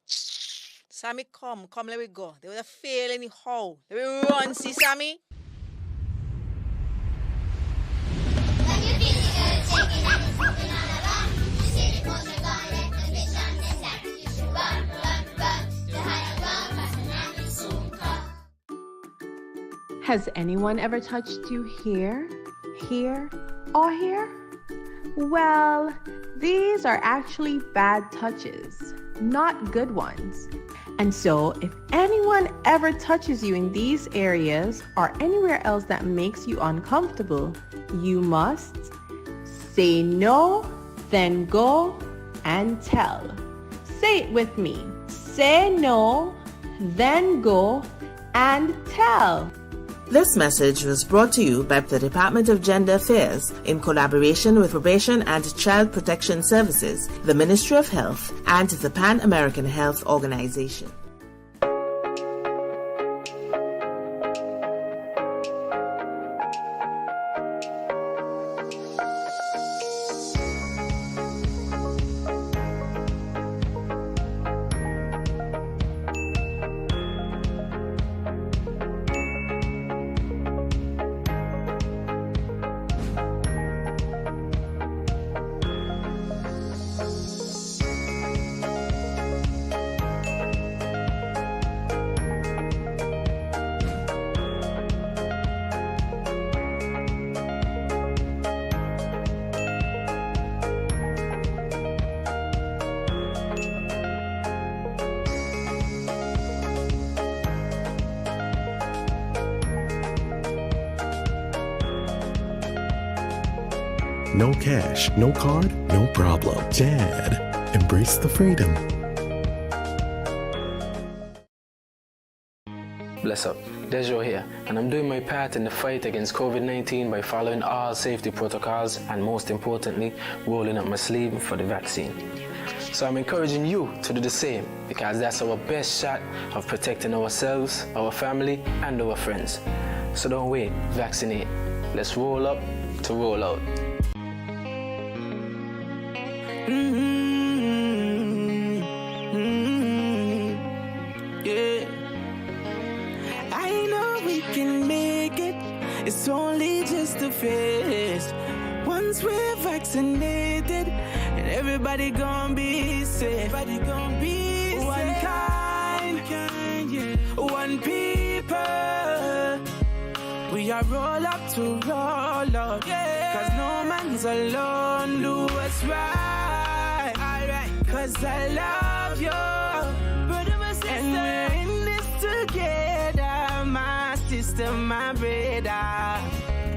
Sammy, come, let me go. They would have failed anyhow. Let me run, see Sammy. Has anyone ever touched you here, or here? Well, these are actually bad touches, not good ones. And so, if anyone ever touches you in these areas or anywhere else that makes you uncomfortable, you must say no, then go and tell. Say it with me. Say no, then go and tell. This message was brought to you by the Department of Gender Affairs in collaboration with Probation and Child Protection Services, the Ministry of Health, and the Pan American Health Organization. No cash, no card, no problem. Jad, embrace the freedom. Bless up, Dejo here, and I'm doing my part in the fight against COVID-19 by following all safety protocols and most importantly, rolling up my sleeve for the vaccine. So I'm encouraging you to do the same because that's our best shot of protecting ourselves, our family, and our friends. So don't wait, vaccinate. Let's roll up to roll out. Yeah. I know we can make it. It's only just a phase. Once we're vaccinated, and everybody gonna be safe. Everybody gonna be safe. One kind, yeah. One people. We are roll up to roll out. Yeah. Cause no man's alone. Do what's right. Cause I love you. Brother, my sister. And we're in this together. My sister, my brother.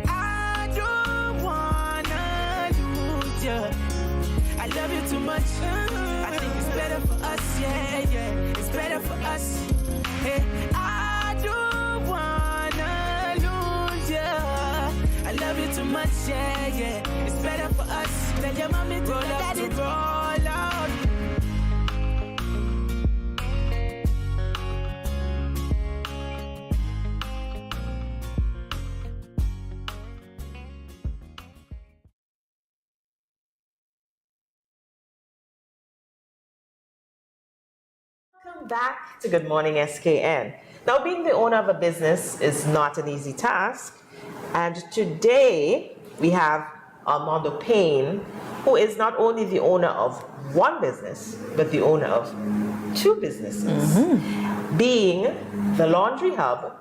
I don't wanna lose you. I love you too much. I think it's better for us, yeah. It's better for us. Hey, I don't wanna lose you. I love you too much, yeah. It's better for us. Tell your mommy to roll up to roll out. Welcome back to Good Morning SKN. Now, being the owner of a business is not an easy task. And today we have Armando Payne, who is not only the owner of one business, but the owner of two businesses, being the Laundry Hub,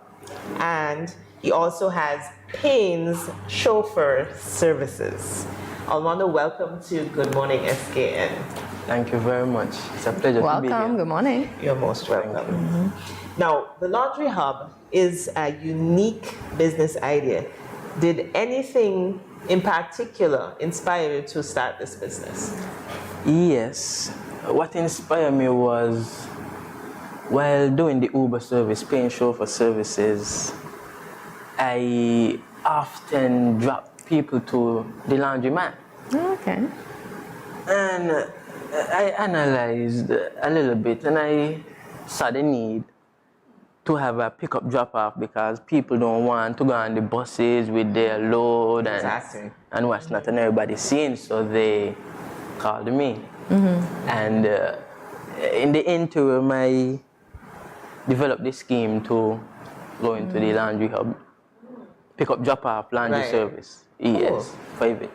and he also has Payne's Chauffeur Services. Armando, welcome to Good Morning SKN. Thank you very much. It's a pleasure to be here. Welcome. Good morning. You're most welcome. Now, the Laundry Hub is a unique business idea. Did anything in particular inspire you to start this business? Yes. What inspired me was while doing the Uber service, paying chauffeur services, I often drop people to the laundromat. Okay. And I analyzed a little bit, and I saw the need to have a pickup drop-off because people don't want to go on the buses with their load and what's not, and everybody's seeing, so they called me. And in the interim, I developed this scheme to go into the laundry hub, pickup drop-off laundry service. Yes, private.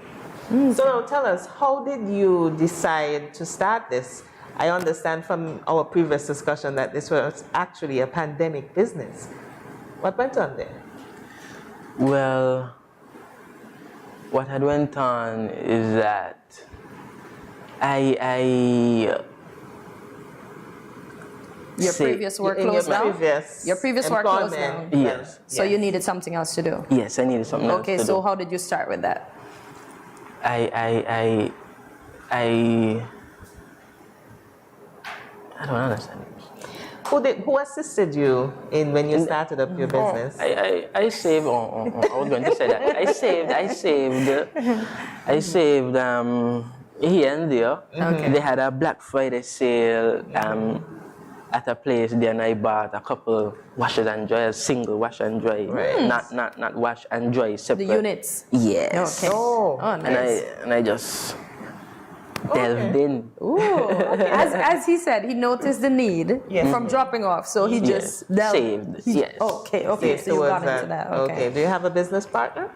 So now tell us, how did you decide to start this? I understand from our previous discussion that this was actually a pandemic business. What went on there? Well, what had went on is that Your previous work closed down? Your previous work closed down? Yes. So you needed something else to do? Yes, I needed something else to do. Okay, so how did you start with that? I don't understand. Who assisted you in when you started up your business? I saved. I was going to say that. I saved here and there. Okay. They had a Black Friday sale at a place there, and I bought a couple washers and dryers, single wash and dry, not wash and dry separate. The units. Yes. Okay. Oh, nice. And I just delved in. Ooh, okay. As he said, he noticed the need from dropping off, so he just delved. Yes. Okay. Saved So you got towards into that. Okay. Do you have a business partner?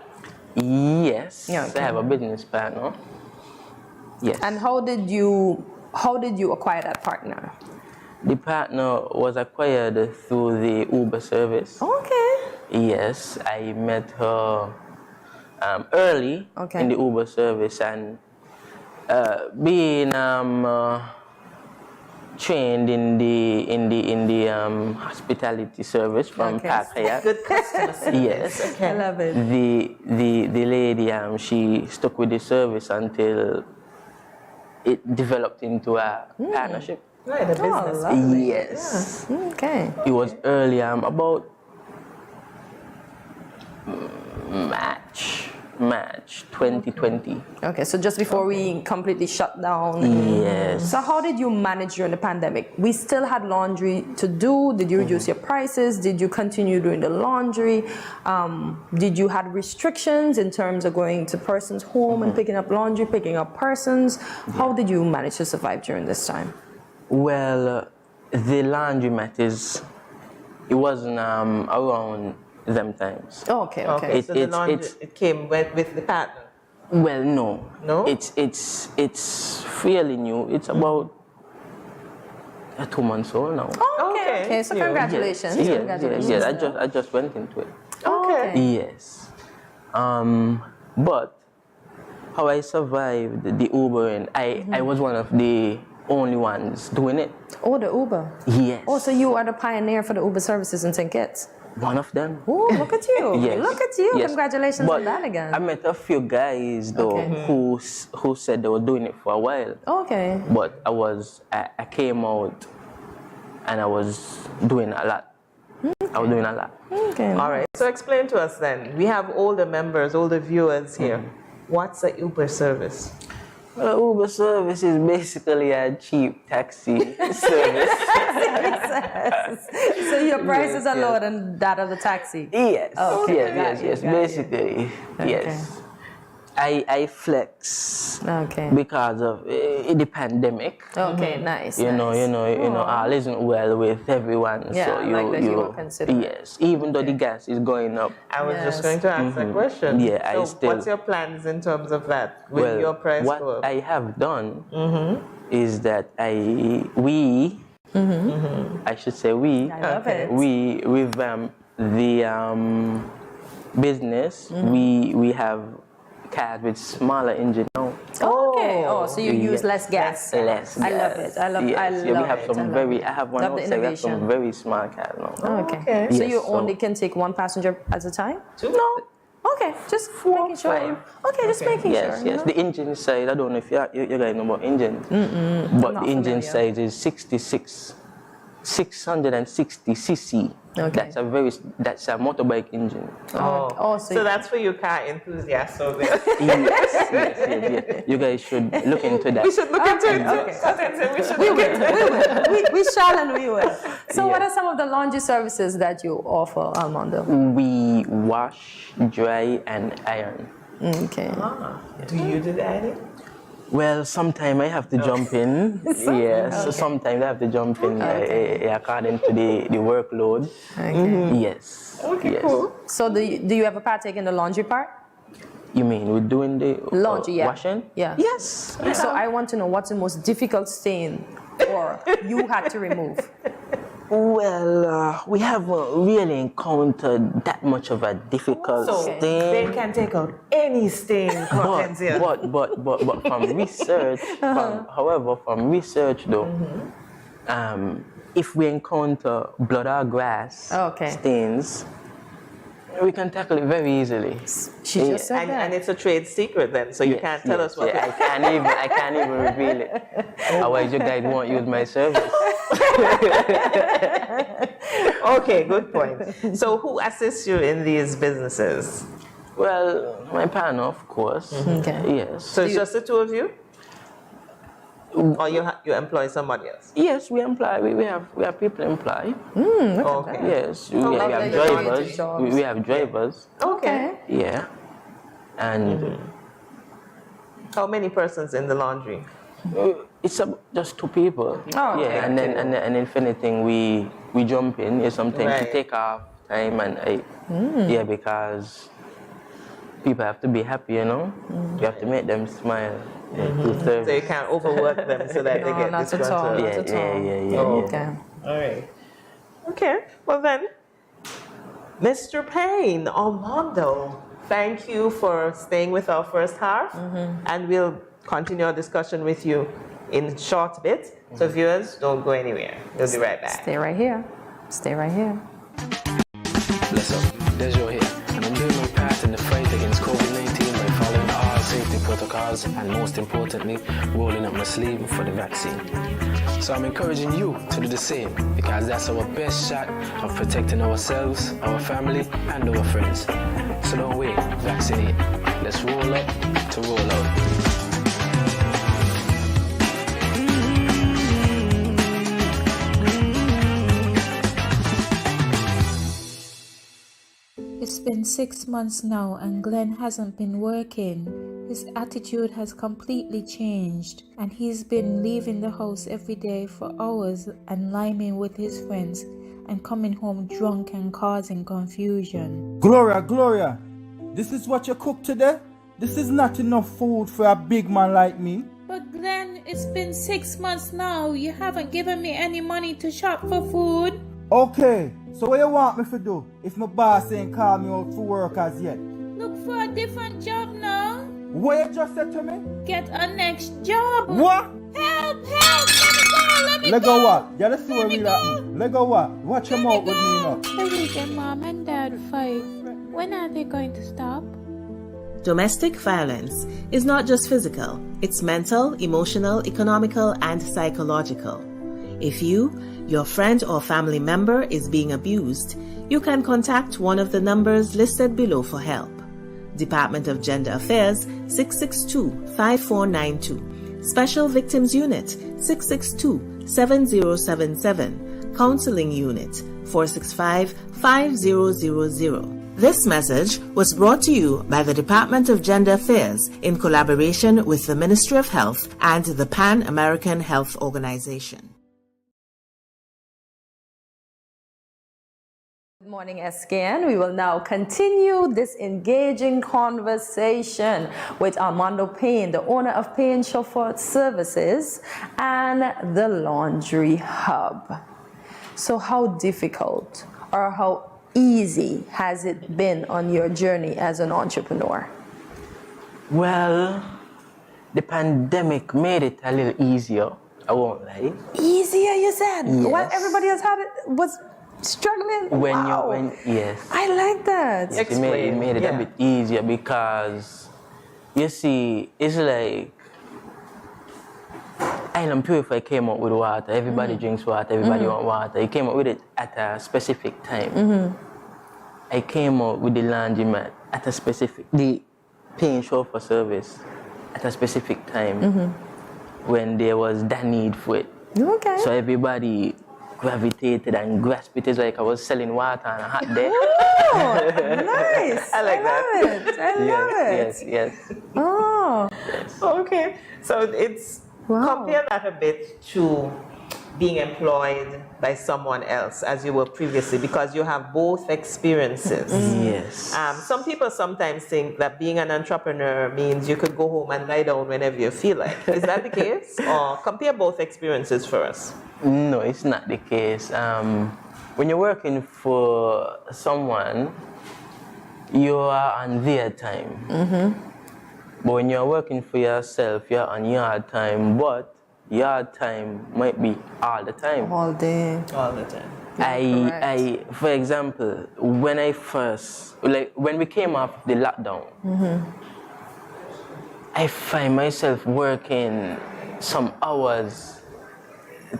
Yes. Yeah, okay. I have a business partner. Yes. And how did you acquire that partner? The partner was acquired through the Uber service. Okay. Yes, I met her early in the Uber service, and being trained in the hospitality service from Patriot. Good customer service. Yes, I love it. The lady she stuck with the service until it developed into a partnership. Right, a business. Yes. Yeah. Okay. It was early, about March 2020. Okay, so just before we completely shut down. Yes. So how did you manage during the pandemic? We still had laundry to do. Did you reduce your prices? Did you continue doing the laundry? Did you have restrictions in terms of going to person's home and picking up laundry, picking up persons? How did you manage to survive during this time? Well, the laundromat it wasn't around them times. Oh, okay. So the laundry, it came with the partner? Well, no. No? It's fairly new. It's about 2 months old now. Oh, okay. So congratulations. Yes. Congratulations. Yes. I just went into it. Okay. Yes. But how I survived the Uber, and I was one of the only ones doing it. Oh, the Uber? Yes. Oh, so you are the pioneer for the Uber services in St. Kitts? One of them. Oh, look at you. Yes. Look at you. Yes. Congratulations But on that again. I met a few guys though who said they were doing it for a while. Okay. But I came out and I was doing a lot. I was doing a lot. Okay. All right. So explain to us then. We have older members, older viewers here. What's a Uber service? Well, Uber service is basically a cheap taxi service. So your prices are lower than that of the taxi? Yes. Okay. Yes. Basically, yes. I flex because of the pandemic. Okay, nice. You know, all isn't well with everyone. Yeah, so you will consider. Yes, even though the gas is going up. I was just going to ask that question. Yeah, so what's your plans in terms of that? Will your price what go up? I have done is that I should say we revamp the business. We have cars with smaller engine now. Okay. Oh, so you use less gas. Less gas. I love it. I love we have some I have one outside. We have some very small cars now. Okay. So you only can take one passenger at a time? No. Okay, just making sure. 5. Okay, just making sure. Yes. The engine size, I don't know if you guys know about engines, but the engine size is 66 660cc. Okay. That's a motorbike engine. So that's for you car enthusiasts over there. yes. You guys should look into that. We should look into it. We shall and we will. So what are some of the laundry services that you offer, Armando? We wash, dry, and iron. Okay. Do you do the ironing? Well, sometimes I have to jump in. Yes, so sometimes I have to jump in according to the workload. Okay. Yes. Okay, yes. cool. So do you ever partake in the laundry part? You mean we're doing the Laundry, washing? Yeah. Yes. So I want to know what's the most difficult stain or you had to remove? Well, we haven't really encountered that much of a difficult stain. They can take out any stain. But from research, from research though, if we encounter blood or grass stains, we can tackle it very easily. She just said that. And it's a trade secret then, so you can't tell us what. I can't even reveal it. Otherwise, you guys won't use my service. Okay, good point. So who assists you in these businesses? Well, my partner, of course. Okay. Yes. So it's just the two of you? Or you employ somebody else? Yes, we employ. We have people employed. Okay. Yes, we have drivers. We have drivers. Okay. Yeah. And how many persons in the laundry? It's just two people. Oh, okay. Yeah, and then if anything, we jump in. It's something to take off time and because people have to be happy, you know. You have to make them smile. So you can't overwork them so that they get disgruntled. Yeah. Okay. All right. Okay. Well then, Mr. Payne, Armando, thank you for staying with our first half, and we'll continue our discussion with you in short bits. So viewers, don't go anywhere. We'll be right back. Stay right here. Stay right here. Bless up, Dejo here, and I'm doing my part in the fight against COVID-19 by following all safety protocols and most importantly, rolling up my sleeve for the vaccine. So I'm encouraging you to do the same because that's our best shot of protecting ourselves, our family, and our friends. So don't wait, vaccinate. Let's roll up to roll out. It's been 6 months now and Glenn hasn't been working. His attitude has completely changed and he's been leaving the house every day for hours and liming with his friends and coming home drunk and causing confusion. Gloria, this is what you cooked today? This is not enough food for a big man like me. But Glenn, it's been 6 months now. You haven't given me any money to shop for food. Okay, so what you want me to do if my boss ain't called me out for work as yet? Look for a different job now. What you just said to me? Get a next job. What? Help! Let me go! Let go what? Yeah, let's see what really happened. Let go what? Watch your mouth with me now. The weekend mom and dad fight. When are they going to stop? Domestic violence is not just physical, it's mental, emotional, economical, and psychological. If you, your friend or family member is being abused, you can contact one of the numbers listed below for help. Department of Gender Affairs 662-5492, Special Victims Unit 662-7077, Counseling Unit 465-5000. This message was brought to you by the Department of Gender Affairs in collaboration with the Ministry of Health and the Pan American Health Organization. Good morning, SKN. We will now continue this engaging conversation with Armando Payne, the owner of Payne Chauffeur Services and the Laundry Hub. So how difficult or how easy has it been on your journey as an entrepreneur? Well, the pandemic made it a little easier. I won't lie. Easier, you said? Yes. What everybody else had was struggling? Yes. I like that. Yes, it made it a bit easier because, you see, it's like Island Purify came up with water. Everybody drinks water. Everybody want water. He came up with it at a specific time. I came up with the laundromat at a specific, the paying chauffeur service at a specific time when there was that need for it. Okay. So everybody gravitated and grasped it. It's like I was selling water on a hot day. Oh, nice. I like that. I love it. Yes. Oh. Yes. Okay. So it's compare that a bit to being employed by someone else as you were previously, because you have both experiences. Yes. Some people sometimes think that being an entrepreneur means you could go home and lie down whenever you feel like. Is that the case? Or compare both experiences for us? No, it's not the case. When you're working for someone, you are on their time. But when you're working for yourself, you're on your time. But your time might be all the time. All day. All the time. I, for example, when I first, when we came off the lockdown, I find myself working some hours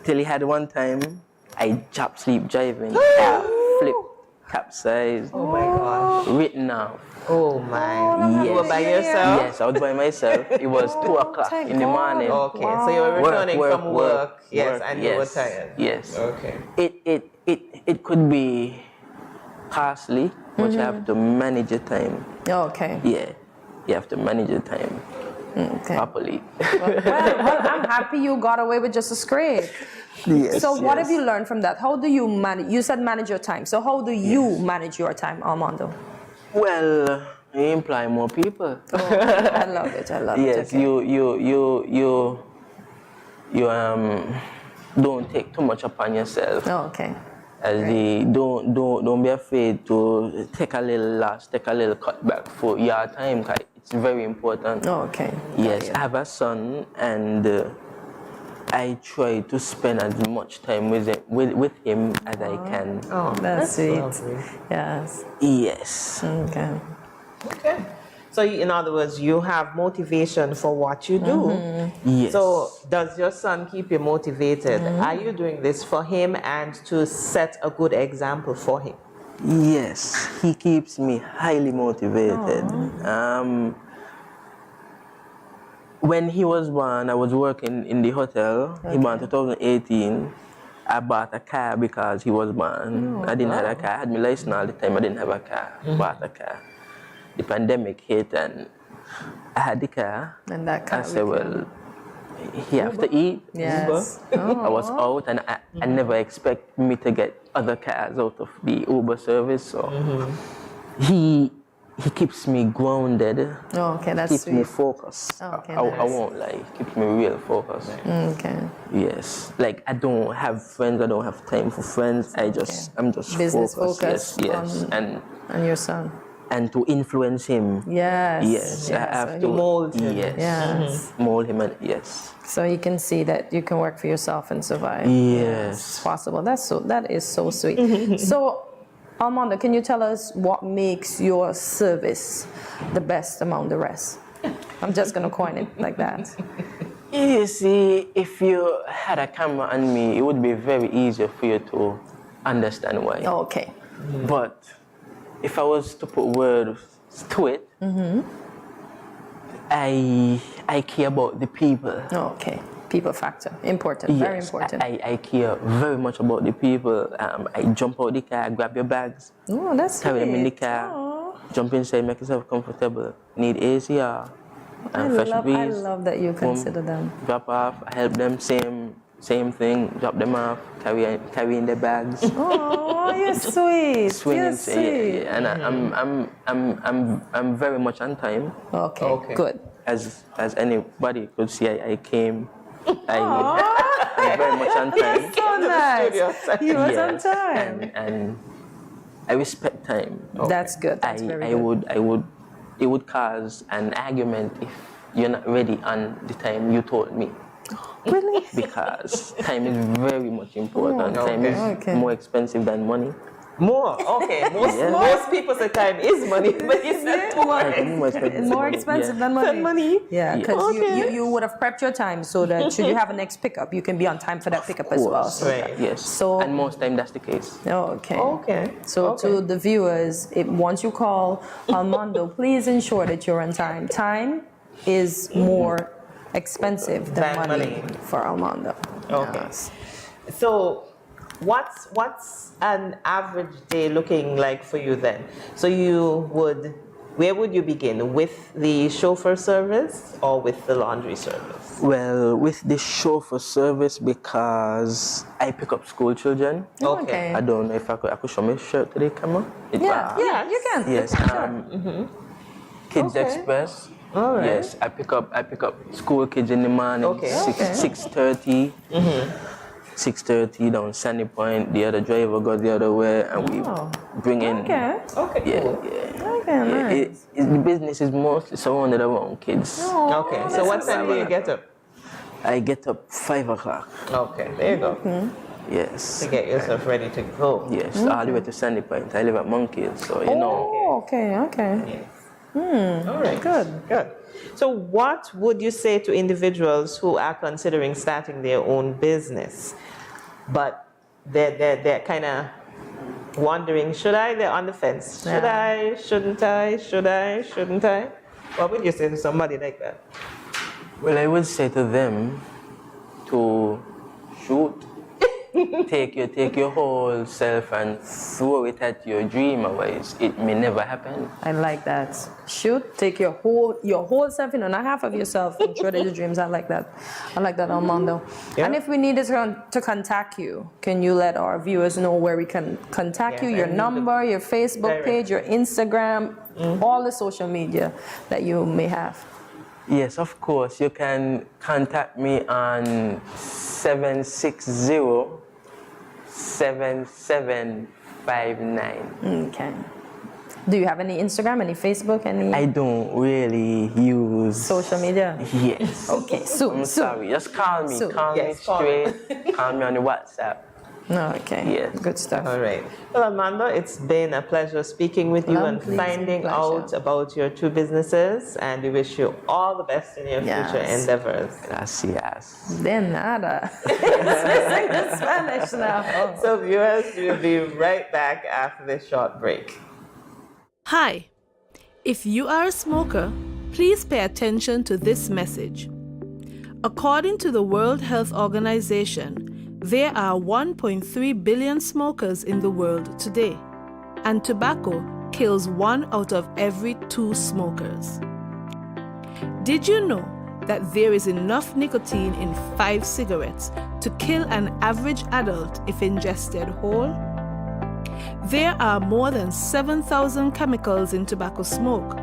till he had one time, I dropped sleep driving, I flipped, capsized, oh my gosh, written off. Oh my. You were by yourself? Yes, I was by myself. It was 2 o'clock in the morning. Okay, so you were returning from work, yes, and you were tired. Yes. Okay. It could be costly, but you have to manage your time. Okay. Yeah, you have to manage your time properly. Well, I'm happy you got away with just a scrape. Yes, so what have you learned from that? How do you manage? You said manage your time. So how do you manage your time, Armando? Well, you employ more people. I love it. I love it. Yes, okay. you don't take too much upon yourself. Oh, okay. As don't be afraid to take a little loss, take a little cutback for your time. Cause it's very important. Oh, okay. Yes, I have a son, and I try to spend as much time with him as I can. Oh, that's sweet. Lovely. Yes. Yes. Okay. Okay. So in other words, you have motivation for what you do. Yes. So does your son keep you motivated? Are you doing this for him and to set a good example for him? Yes, he keeps me highly motivated. When he was born, I was working in the hotel. He born 2018. I bought a car because he was born. I didn't have a car. I had my license all the time. I didn't have a car. Bought a car. The pandemic hit and I had the car. And that car. I said, well, he have to eat. Yes. I was out and I never expect me to get other cars out of the Uber service. So he keeps me grounded. Oh, okay, that's keeps sweet. me focused. Oh, okay, I won't lie. Keeps me real focused. Okay. Yes. Like I don't have friends. I don't have time for friends. I'm just Business focused. Yes. On your son. And to influence him. Yes. Yes. I have to mold him. Yes. Yes. Mold him and yes. So you can see that you can work for yourself and survive. Yes. It's possible. That is so sweet. So Armando, can you tell us what makes your service the best among the rest? I'm just going to coin it like that. You see, if you had a camera on me, it would be very easy for you to understand why. Okay. But if I was to put words to it, I care about the people. Okay. People factor. Important. Very important. I care very much about the people. I jump out the car, grab your bags, oh, that's carry them in the sweet. car, jump inside, make yourself comfortable. Need ACR and fresh I breeze. love that you consider them. Drop off, help them, same thing, drop them off, carry in their bags. Oh, you're sweet. Swing You're and sweet. and I'm very much on time. Okay. Good. As anybody could see, I came. I'm very much on time. So nice. You was on time. And I respect time. That's good. That's very good. It would cause an argument if you're not ready on the time you told me. Really? Because time is very much important. Time is more expensive than money. More, okay. Most people say time is money, but you said more expensive than money. Yeah, because you would have prepped your time so that should you have a next pickup, you can be on time for that pickup as well. So Yes. So and most time that's the case. Okay. So to the viewers, once you call Armando, please ensure that you're on time. Time is more expensive than money for Armando. Okay. Yes. So what's an average day looking like for you then? So where would you begin? With the chauffeur service or with the laundry service? Well, with the chauffeur service because I pick up school children. Okay. I don't know if I could show my shirt to the camera. Yeah, you can. Yes. Kids Express. All right. Yes, I pick up school kids in the morning. 6:30. 6:30 down Sandy Point. The other driver goes the other way, and we bring in. Okay. Nice. The business is mostly surrounded around kids. Okay. So what time do you get up? I get up 5 o'clock. Okay. There you go. Yes. To get yourself ready to go. Yes. All the way to Sandy Point. I live at Monkey, so you know. Okay. All right. Good. So what would you say to individuals who are considering starting their own business, but they're kind of wondering, should I? They're on the fence. Should I? Shouldn't I? Should I? Shouldn't I? What would you say to somebody like that? Well, I would say to them to shoot. Take your whole self and throw it at your dream, otherwise it may never happen. I like that. Shoot, take your whole self, not half of yourself, and throw it at your dreams. I like that, Armando. Yeah. And if we needed to contact you, can you let our viewers know where we can contact you? Your number, your Facebook page, your Instagram, all the social media that you may have. Yes, of course. You can contact me on 760-7759. Okay. Do you have any Instagram, any Facebook, any? I don't really use social media. Yes. Okay. I'm sorry. Just call me. Call me straight. Call me on the WhatsApp. Okay. Yes. Good stuff. All right. Well, Armando, it's been a pleasure speaking with you and finding out about your two businesses, and we wish you all the best in your future endeavors. Gracias. De nada. Speaking Spanish now. So viewers, we'll be right back after this short break. Hi. If you are a smoker, please pay attention to this message. According to the World Health Organization, there are 1.3 billion smokers in the world today, and tobacco kills 1 out of every 2 smokers. Did you know that there is enough nicotine in 5 cigarettes to kill an average adult if ingested whole? There are more than 7,000 chemicals in tobacco smoke,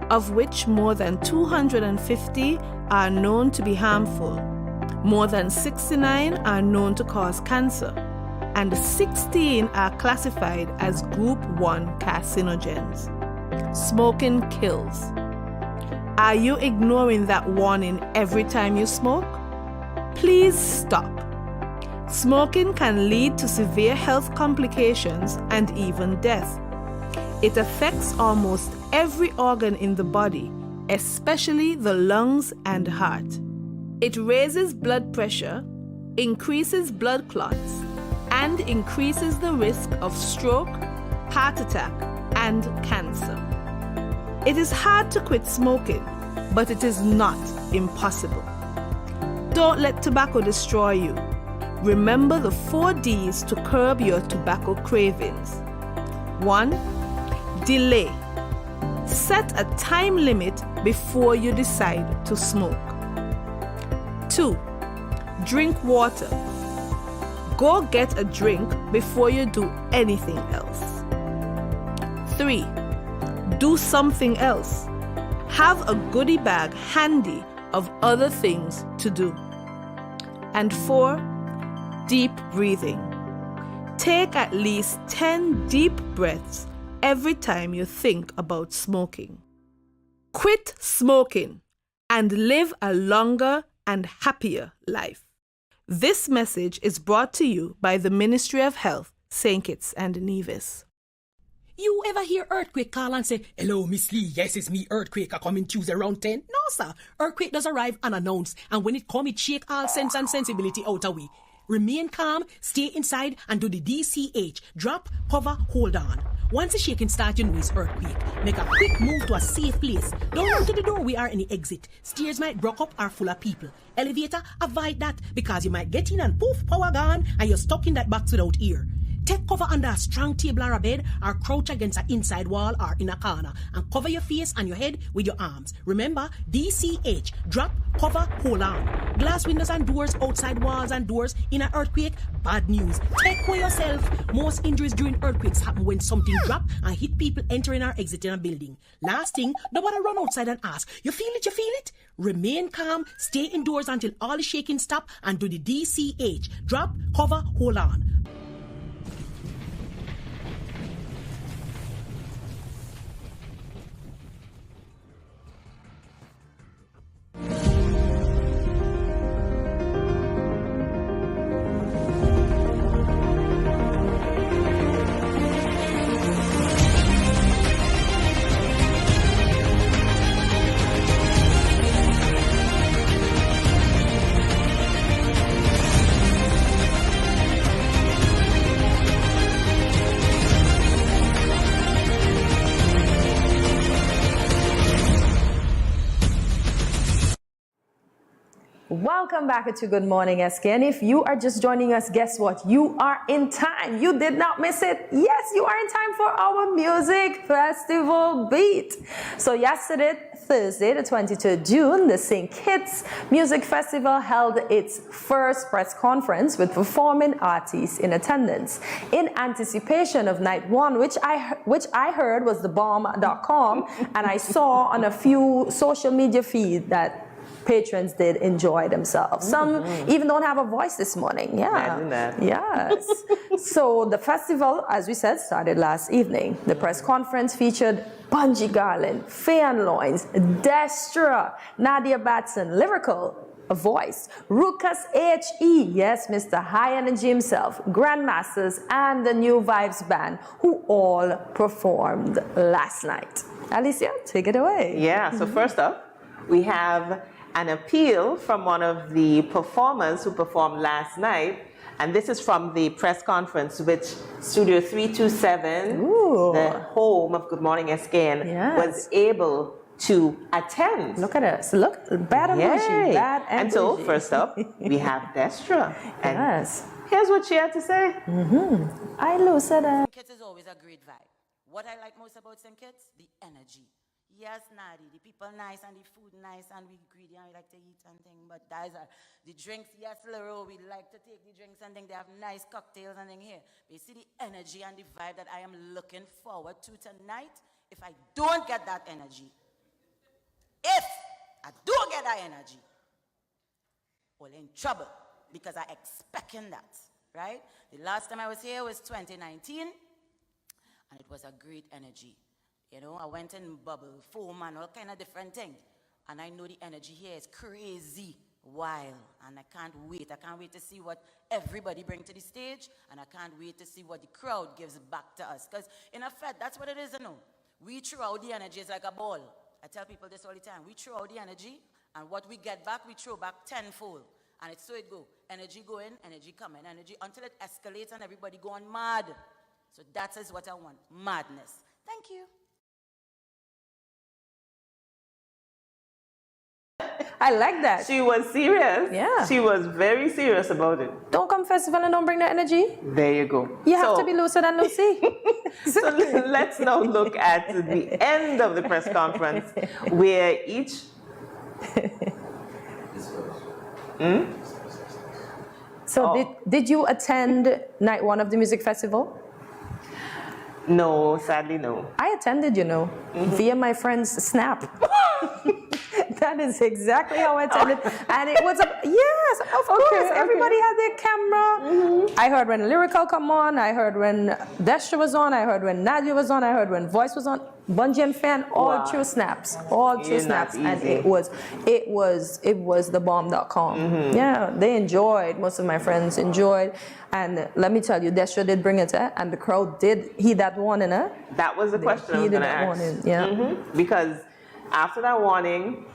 of which more than 250 are known to be harmful. More than 69 are known to cause cancer, and 16 are classified as Group 1 carcinogens. Smoking kills. Are you ignoring that warning every time you smoke? Please stop. Smoking can lead to severe health complications and even death. It affects almost every organ in the body, especially the lungs and heart. It raises blood pressure, increases blood clots, and increases the risk of stroke, heart attack, and cancer. It is hard to quit smoking, but it is not impossible. Don't let tobacco destroy you. Remember the 4 Ds to curb your tobacco cravings. 1. Delay. Set a time limit before you decide to smoke. 2. Drink water. Go get a drink before you do anything else. 3. Do something else. Have a goodie bag handy of other things to do. And 4. Deep breathing. Take at least 10 deep breaths every time you think about smoking. Quit smoking and live a longer and happier life. This message is brought to you by the Ministry of Health, St. Kitts and Nevis. You ever hear earthquake call and say, "Hello, Miss Lee, yes, it's me, earthquake, I come in Tuesday around 10? No, sir. Earthquake does arrive unannounced, and when it come, it shake all sense and sensibility out of we. Remain calm, stay inside, and do the DCH. Drop, cover, hold on. Once the shaking starts, you know it's earthquake. Make a quick move to a safe place. Don't run to the doorway or any exit. Stairs might block up or full of people. Elevator, avoid that, because you might get in and poof, power gone, and you're stuck in that box without ear. Take cover under a strong table or a bed, or crouch against an inside wall or in a corner, and cover your face and your head with your arms. Remember, DCH, drop, cover, hold on. Glass windows and doors, outside walls and doors in an earthquake, bad news. Take care yourself. Most injuries during earthquakes happen when something drop and hit people entering or exiting a building. Last thing, nobody run outside and ask, you feel it, you feel it? Remain calm, stay indoors until all the shaking stop, and do the DCH, drop, cover, hold on. Welcome back to Good Morning SKN. If you are just joining us, guess what? You are in time. You did not miss it. Yes, you are in time for our music festival beat. So yesterday, Thursday, the 22nd June, the St. Kitts Music Festival held its first press conference with performing artists in attendance. In anticipation of night one, which I heard was thebomb.com, and I saw on a few social media feeds that patrons did enjoy themselves. Some even don't have a voice this morning. Yeah. Imagine that. Yes. So the festival, as we said, started last evening. The press conference featured Bungie Garland, Fayan Loins, Destra, Nadia Batson, Lyrical, a voice, Ruckus H.E., yes, Mr. High Energy himself, Grandmasters, and the New Vibes Band, who all performed last night. Alicia, take it away. Yeah, so first up, we have an appeal from one of the performers who performed last night, and this is from the press conference which Studio 327, the home of Good Morning SKN, was able to attend. Look at us. Look, bad and bougie. Bad and so, bougie. first up, we have Destra. And here's what she had to say. I lose it. St. Kitts is always a great vibe. What I like most about St. Kitts? The energy. Yes, Nadi, the people nice and the food nice and we greedy and we like to eat and thing, but those are the drinks. Yes, Lero, we like to take the drinks and thing. They have nice cocktails and thing here. But you see the energy and the vibe that I am looking forward to tonight. If I don't get that energy, well, in trouble, because I expecting that, right? The last time I was here was 2019, and it was a great energy. You know, I went in bubble, foam, and all kind of different things. And I know the energy here is crazy wild. And I can't wait. I can't wait to see what everybody brings to the stage. And I can't wait to see what the crowd gives back to us. Because in effect, that's what it is, you know. We throw out the energy. It's like a ball. I tell people this all the time. We throw out the energy. And what we get back, we throw back tenfold. And it's so it go. Energy go in, energy come in, energy until it escalates and everybody going mad. So that is what I want. Madness. Thank you. I like that. She was serious. Yeah. She was very serious about it. Don't come festival and don't bring the energy. There you go. You have to be looser than Lucy. So let's now look at the end of the press conference where each... So did you attend night one of the music festival? No, sadly no. I attended, you know, via my friend's Snap. That is exactly how I attended. And it was yes, of course. Everybody had their camera. I heard when Lyrical come on. I heard when Destra was on. I heard when Nadia was on. I heard when Voice was on. Bungie and Fan, all true snaps. All true snaps. And it was the bomb.com. Yeah, they enjoyed. Most of my friends enjoyed. And let me tell you, Destra did bring it, and the crowd did heed that warning. That was the question I was going to ask. Because after that warning,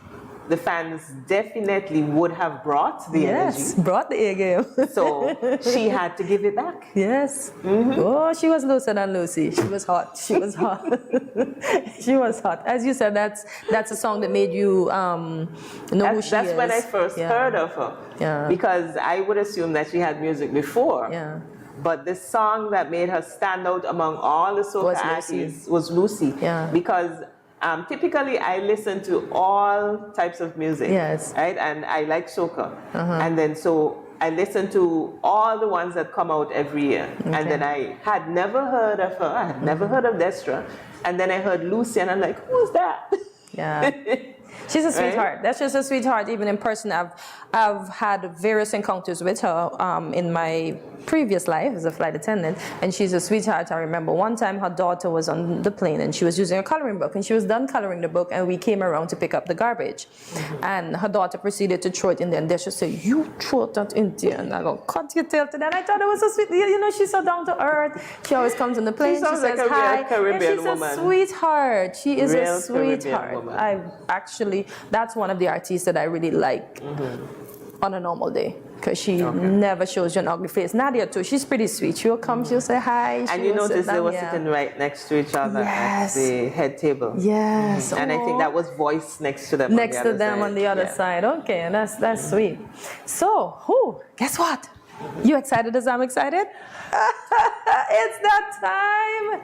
the fans definitely would have brought the energy. Yes, brought the A game. So she had to give it back. Yes. Oh, she was looser than Lucy. She was hot. She was hot. She was hot. As you said, that's a song that made you know who she is. That's when I first heard of her. Yeah. Because I would assume that she had music before. Yeah. But the song that made her stand out among all the soca artists was Lucy. Yeah. Because typically I listen to all types of music. Yes. Right? And I like soca. And then so I listen to all the ones that come out every year. And then I had never heard of her. I had never heard of Destra. And then I heard Lucy and I'm like, who's that? Yeah. She's a sweetheart. That's just a sweetheart. Even in person, I've had various encounters with her in my previous life as a flight attendant, and she's a sweetheart. I remember one time her daughter was on the plane and she was using a coloring book, and she was done coloring the book, and we came around to pick up the garbage, and her daughter proceeded to throw it in there, and she said, "You throw that in there," and I go, "Cut your tail to that." And I thought it was so sweet. You know, she's so down to earth. She always comes on the plane. She says like a hi. real Caribbean she's woman. a sweetheart. She is Real a sweetheart. Caribbean woman. I actually, that's one of the artists that I really like on a normal day, because she never shows you an ugly face. Nadia too, she's pretty sweet. She'll come, she'll say hi. And you notice they were sitting right next to each other at the head table. Yes. And I think that was Voice next to them. Next to them on the other side. Okay, and that's sweet. So, guess what? You excited as I'm excited? It's that time.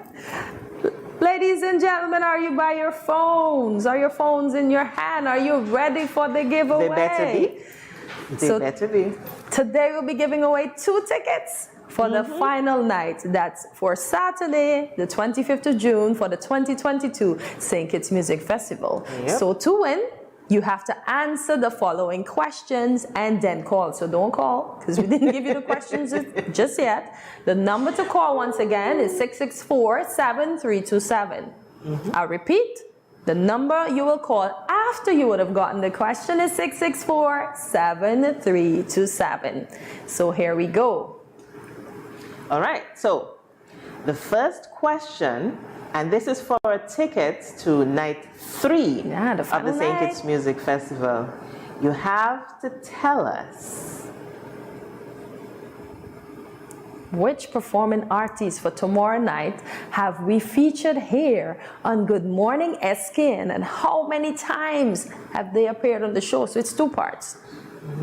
Ladies and gentlemen, are you by your phones? Are your phones in your hand? Are you ready for the giveaway? They better be. They better be. Today we'll be giving away 2 tickets for the final night. That's for Saturday, the 25th of June, for the 2022 St. Kitts Music Festival. So to win, you have to answer the following questions and then call. So don't call, because we didn't give you the questions just yet. The number to call once again is 664-7327. I'll repeat. The number you will call after you would have gotten the question is 664-7327. So here we go. All right. So the first question, and this is for a ticket to night 3 of the St. Kitts Music Festival. You have to tell us which performing artists for tomorrow night have we featured here on Good Morning SKN, and how many times have they appeared on the show? So it's 2 parts.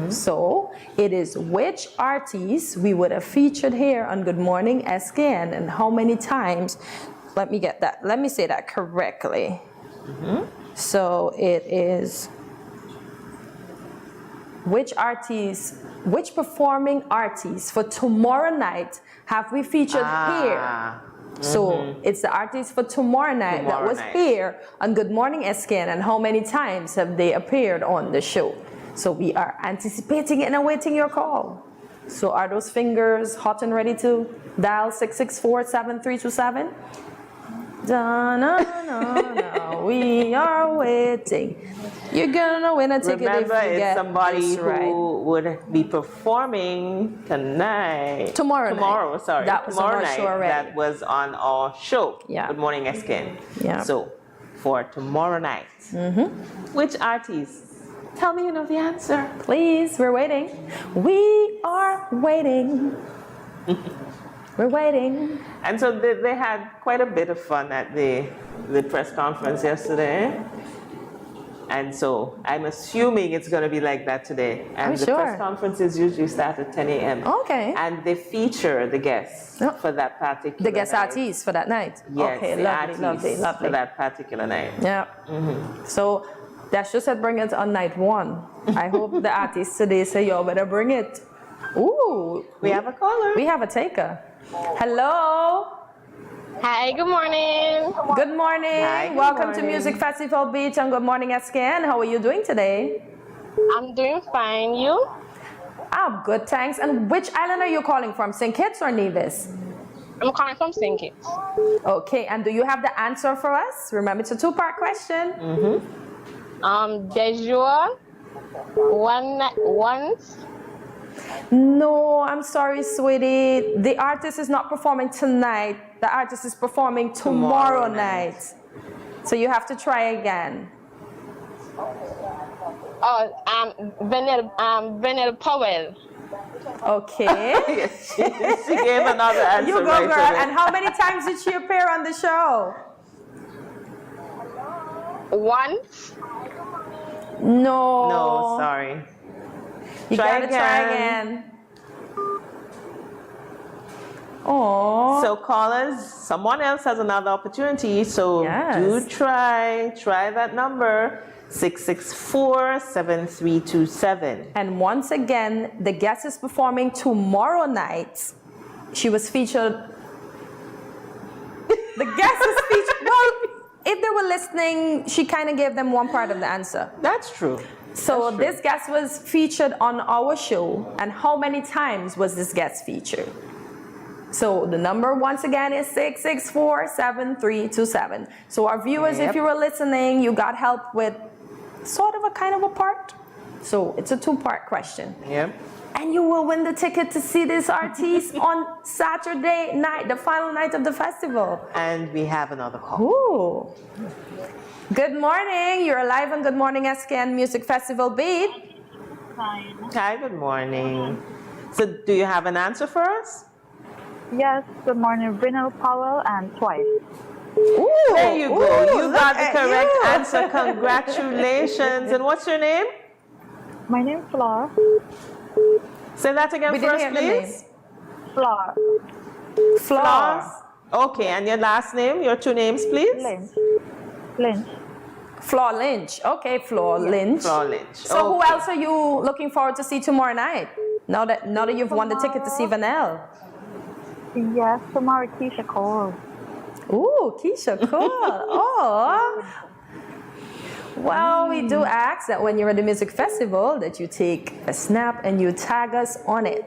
So it is which artists we would have featured here on Good Morning SKN and how many times. Let me get that. Let me say that correctly. So it is which performing artists for tomorrow night have we featured here? So it's the artists for tomorrow night that was here on Good Morning SKN, and how many times have they appeared on the show? So we are anticipating and awaiting your call. So are those fingers hot and ready to dial 664-7327? No, we are waiting. You're gonna win a ticket. Remember, if you it's get somebody this right. who would be performing tonight. Tomorrow night. Sorry. That was tomorrow on our night. show already. That was on our show. Yeah. Good Morning SKN. Yeah. So for tomorrow night, which artists? Tell me you know the answer. Please, we're waiting. We are waiting. We're waiting. And so they had quite a bit of fun at the press conference yesterday. And so I'm assuming it's going to be like that today. And the press conferences usually start at 10 a.m. Okay. And they feature the guests for that particular The guest artists for that night. Yes, okay, the lovely. artists for that particular night. Yeah. So that's just said bring it on night 1. I hope the artists today say, y'all better bring it. Ooh. We have a caller. We have a taker. Hello. Hi, good morning. Good morning. Hi, good Welcome to morning. Music Festival Beach on Good Morning SKN. How are you doing today? I'm doing fine. You? I'm good, thanks. And which island are you calling from, St. Kitts or Nevis? I'm calling from St. Kitts. Okay, and do you have the answer for us? Remember, it's a two-part question. De jour, once. No, I'm sorry, sweetie. The artist is not performing tonight. The artist is performing tomorrow night. So you have to try again. Oh, Vanilla Powell. Okay. she gave another answer. You go, right girl. away. And how many times did she appear on the show? Once. No. No, sorry. You gotta try again. Oh. So callers, someone else has another opportunity. So do try that number, 664-7327. And once again, the guest is performing tomorrow night. She was featured. The guest is featured. Well, if they were listening, she kind of gave them one part of the answer. That's true. So this guest was featured on our show. And how many times was this guest featured? So the number once again is 664-7327. So our viewers, if you were listening, you got help with sort of a kind of a part. So it's a two-part question. Yep. And you will win the ticket to see this artist on Saturday night, the final night of the festival. And we have another call. Ooh. Good morning. You're live on Good Morning SKN Music Festival Beat. Hi, good morning. So do you have an answer for us? Yes, good morning. Vanilla Powell and twice. Ooh, there you go. You got the at correct you. answer. Congratulations. And what's your name? My name's Flora. Say that again for us, please. Flora. Flora. Okay, and your last name, your two names, please? Lynch. Flor Lynch. Okay, Flor Lynch. Flor Lynch. So who else are you looking forward to see tomorrow night? Now that you've won the ticket to see Vanille. Yes, tomorrow Keisha Cole. Ooh, Keisha Cole. Oh. Well, we do ask that when you're at the music festival that you take a snap and you tag us on it.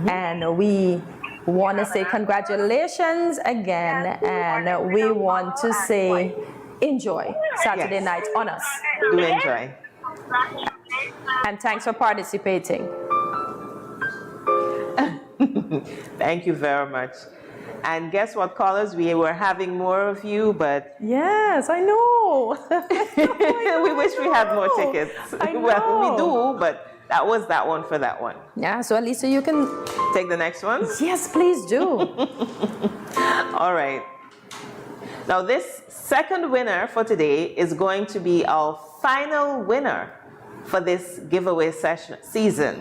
And we want to say congratulations again, and we want to say enjoy Saturday night on us. Do enjoy. And thanks for participating. Thank you very much. And guess what, callers? We were having more of you, but... Yes, I know. We wish we had more tickets. Well, we do, but that was that one for that one. Yeah, so at least you can... Take the next one? Yes, please do. All right. Now, this second winner for today is going to be our final winner for this giveaway season.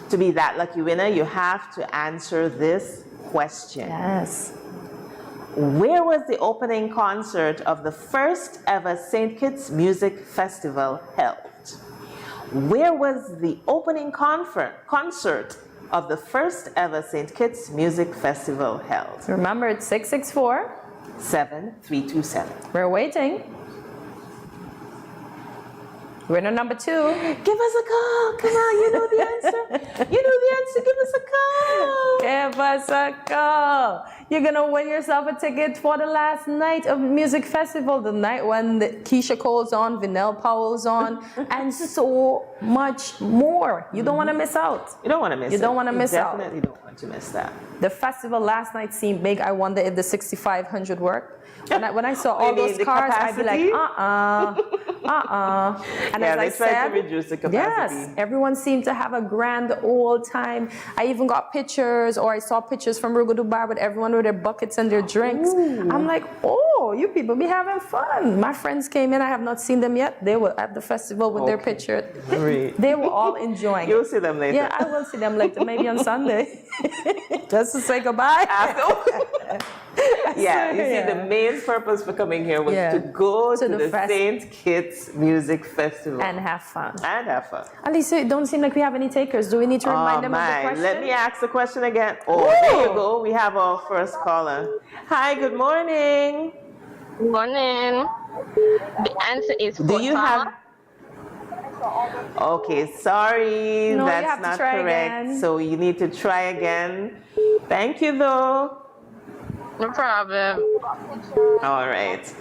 To be that lucky winner, you have to answer this question. Yes. Where was the opening concert of the first ever St. Kitts Music Festival held? Where was the opening concert of the first ever St. Kitts Music Festival held? Remember, it's 664-7327. We're waiting. Winner number 2. Give us a call. Come on, you know the answer. You know the answer. Give us a call. Give us a call. You're going to win yourself a ticket for the last night of music festival, the night when the Keisha Cole's on, Vanilla Powell's on, and so much more. You don't want to miss out. You don't want to miss it. You don't want to miss out. You definitely don't want to miss that. The festival last night seemed big. I wonder if the 6,500 worked. When I saw all those cars, I'd be like, And yeah, as I said, to reduce the capacity. yes, everyone seemed to have a grand old time. I even got pictures, or I saw pictures from Rugo Dubai with everyone with their buckets and their drinks. Ooh. I'm like, oh, you people be having fun. My friends came in. I have not seen them yet. They were at the festival with their picture. Great. They were all enjoying You'll it. see them later. Yeah, I will see them later, maybe on Sunday. Just to say goodbye. Yes. Yeah, you see, the main purpose for coming here was to go to the St. Kitts Music Festival. And have fun. And have fun. Alicia, it don't seem like we have any takers. Do we need to remind them of the question? Let me ask the question again. Oh, there you go. We have our first caller. Hi, good morning. Good morning. The answer is Do you have... Okay, sorry, No, you that's have to not try correct. again. So you need to try again. Thank you, though. No problem. All right.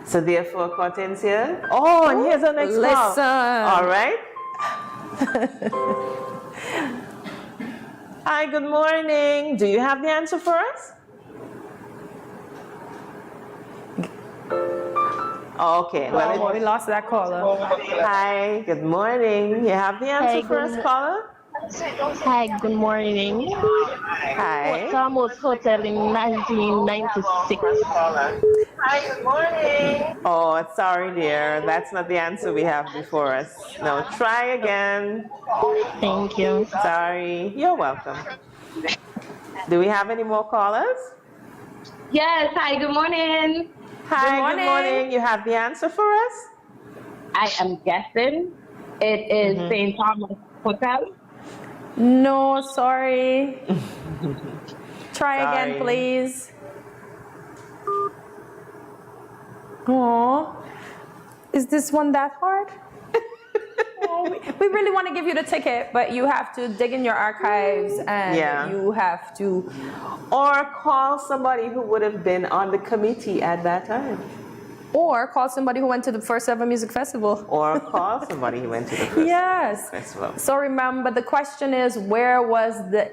So therefore, Hortensia. Oh, and here's our next call. Listen. All right. Hi, good morning. Do you have the answer for us? Okay. Well, we lost that caller. Hi, good morning. You have the answer for us, caller? Hi, good morning. Hi. Port Thomas Hotel in 1996. Hi, good morning. Oh, sorry, dear. That's not the answer we have before us. No, try again. Thank you. Sorry. You're welcome. Do we have any more callers? Yes, hi, good morning. Hi, good morning. You have the answer for us? I am guessing it is St. Thomas Hotel. No, sorry. Try again, please. Oh, is this one that hard? Oh, we really want to give you the ticket, but you have to dig in your archives and you have to... Or call somebody who would have been on the committee at that time. Or call somebody who went to the first ever music festival. Or call somebody who went to the first festival. So remember, the question is, where was the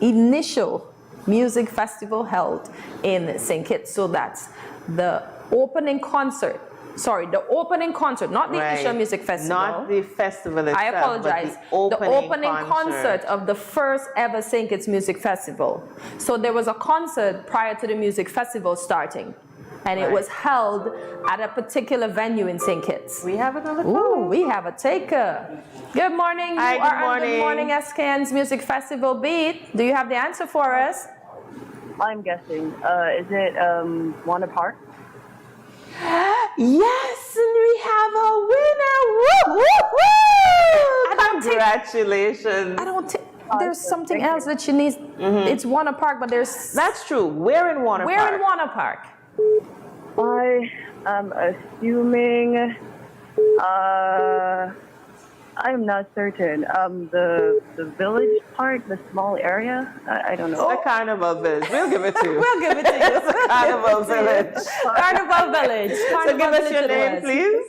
initial music festival held in St. Kitts? So that's the opening concert. Sorry, the opening concert, not the initial music festival. Not the festival itself. I apologize. But the opening concert of the first ever St. Kitts Music Festival. So there was a concert prior to the music festival starting. And it was held at a particular venue in St. Kitts. We have another call. Ooh, we have a taker. Good morning. Hi, you are on Good Morning SKN's Music Festival beat. Do you have the answer for us? I'm guessing. Is it Wanna Park? Yes, and we have a winner. Woo, woo, woo! Congratulations. I don't think there's something else that she needs. It's Wanna Park, but there's... That's true. Where in Wanna Park? Where in Wanna Park? I am assuming, I'm not certain. The village part, the small area, I don't know. The Carnival Village. We'll give it to you. We'll give it to you. It's the Carnival Village. Carnival Village. So give us your name, please.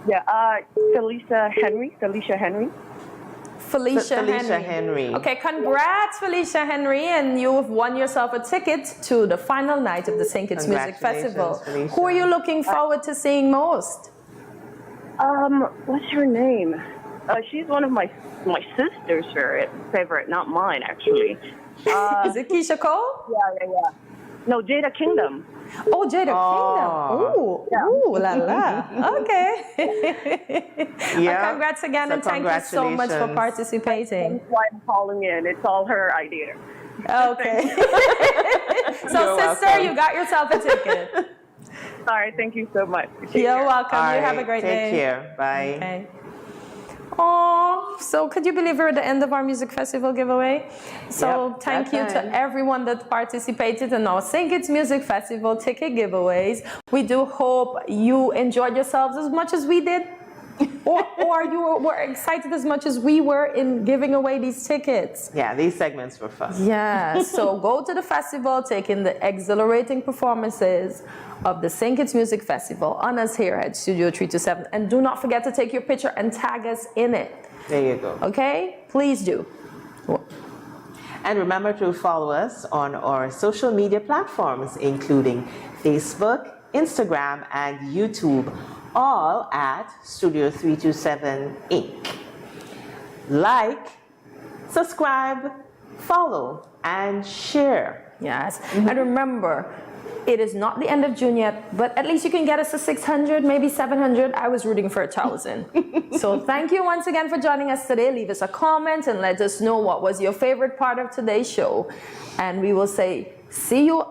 Yeah, Felicia Henry. Felicia Henry. Okay, congrats, Felicia Henry, and you've won yourself a ticket to the final night of the St. Kitts Music Festival. Felicia. Who are you looking forward to seeing most? What's her name? She's one of my sister's favorite, not mine, actually. Is it Keisha Cole? Yeah. No, Jada Kingdom. Oh, Jada Kingdom. Ooh, ooh, la la. Okay. Congrats again, and thank you so much for participating. That's why I'm calling in. It's all her idea. Okay. So, sister, welcome. you got yourself a ticket. All right, thank you so much. You're welcome. All You have a right, great day. Take care. Bye. Okay. Oh, so could you believe we're at the end of our music festival giveaway? So thank you to everyone that participated in our St. Kitts Music Festival ticket giveaways. We do hope you enjoyed yourselves as much as we did. or you were excited as much as we were in giving away these tickets. Yeah, these segments were fun. Yeah, so go to the festival, take in the exhilarating performances of the St. Kitts Music Festival on us here at Studio 327. And do not forget to take your picture and tag us in it. There you go. Okay? Please do. And remember to follow us on our social media platforms, including Facebook, Instagram, and YouTube, all at Studio 327 Inc. Like, subscribe, follow, and share. Yes. And remember, it is not the end of June yet, but at least you can get us to 600, maybe 700. I was rooting for 1,000. So thank you once again for joining us today. Leave us a comment and let us know what was your favorite part of today's show. And we will say, see you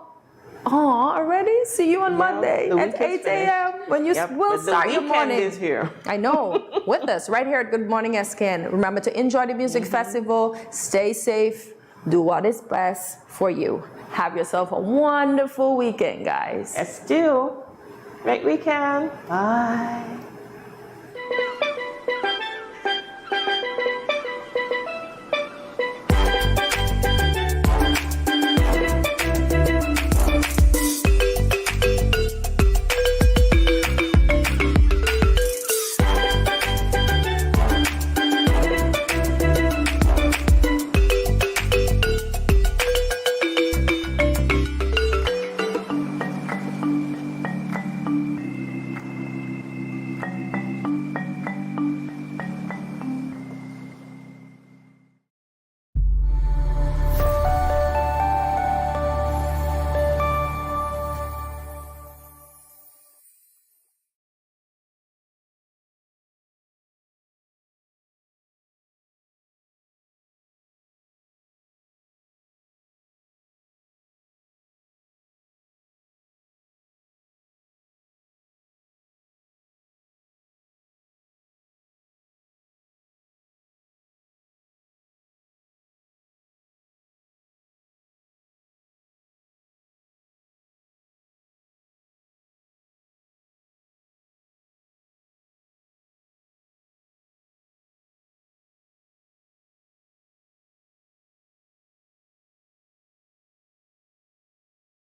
Oh, already? See you on Monday the at week is 8 a.m. when you will but start the your weekend morning. is here. I know. With us right here at Good Morning SKN. Remember to enjoy the music festival. Stay safe. Do what is best for you. Have yourself a wonderful weekend, guys. Let's do. Great weekend. Bye.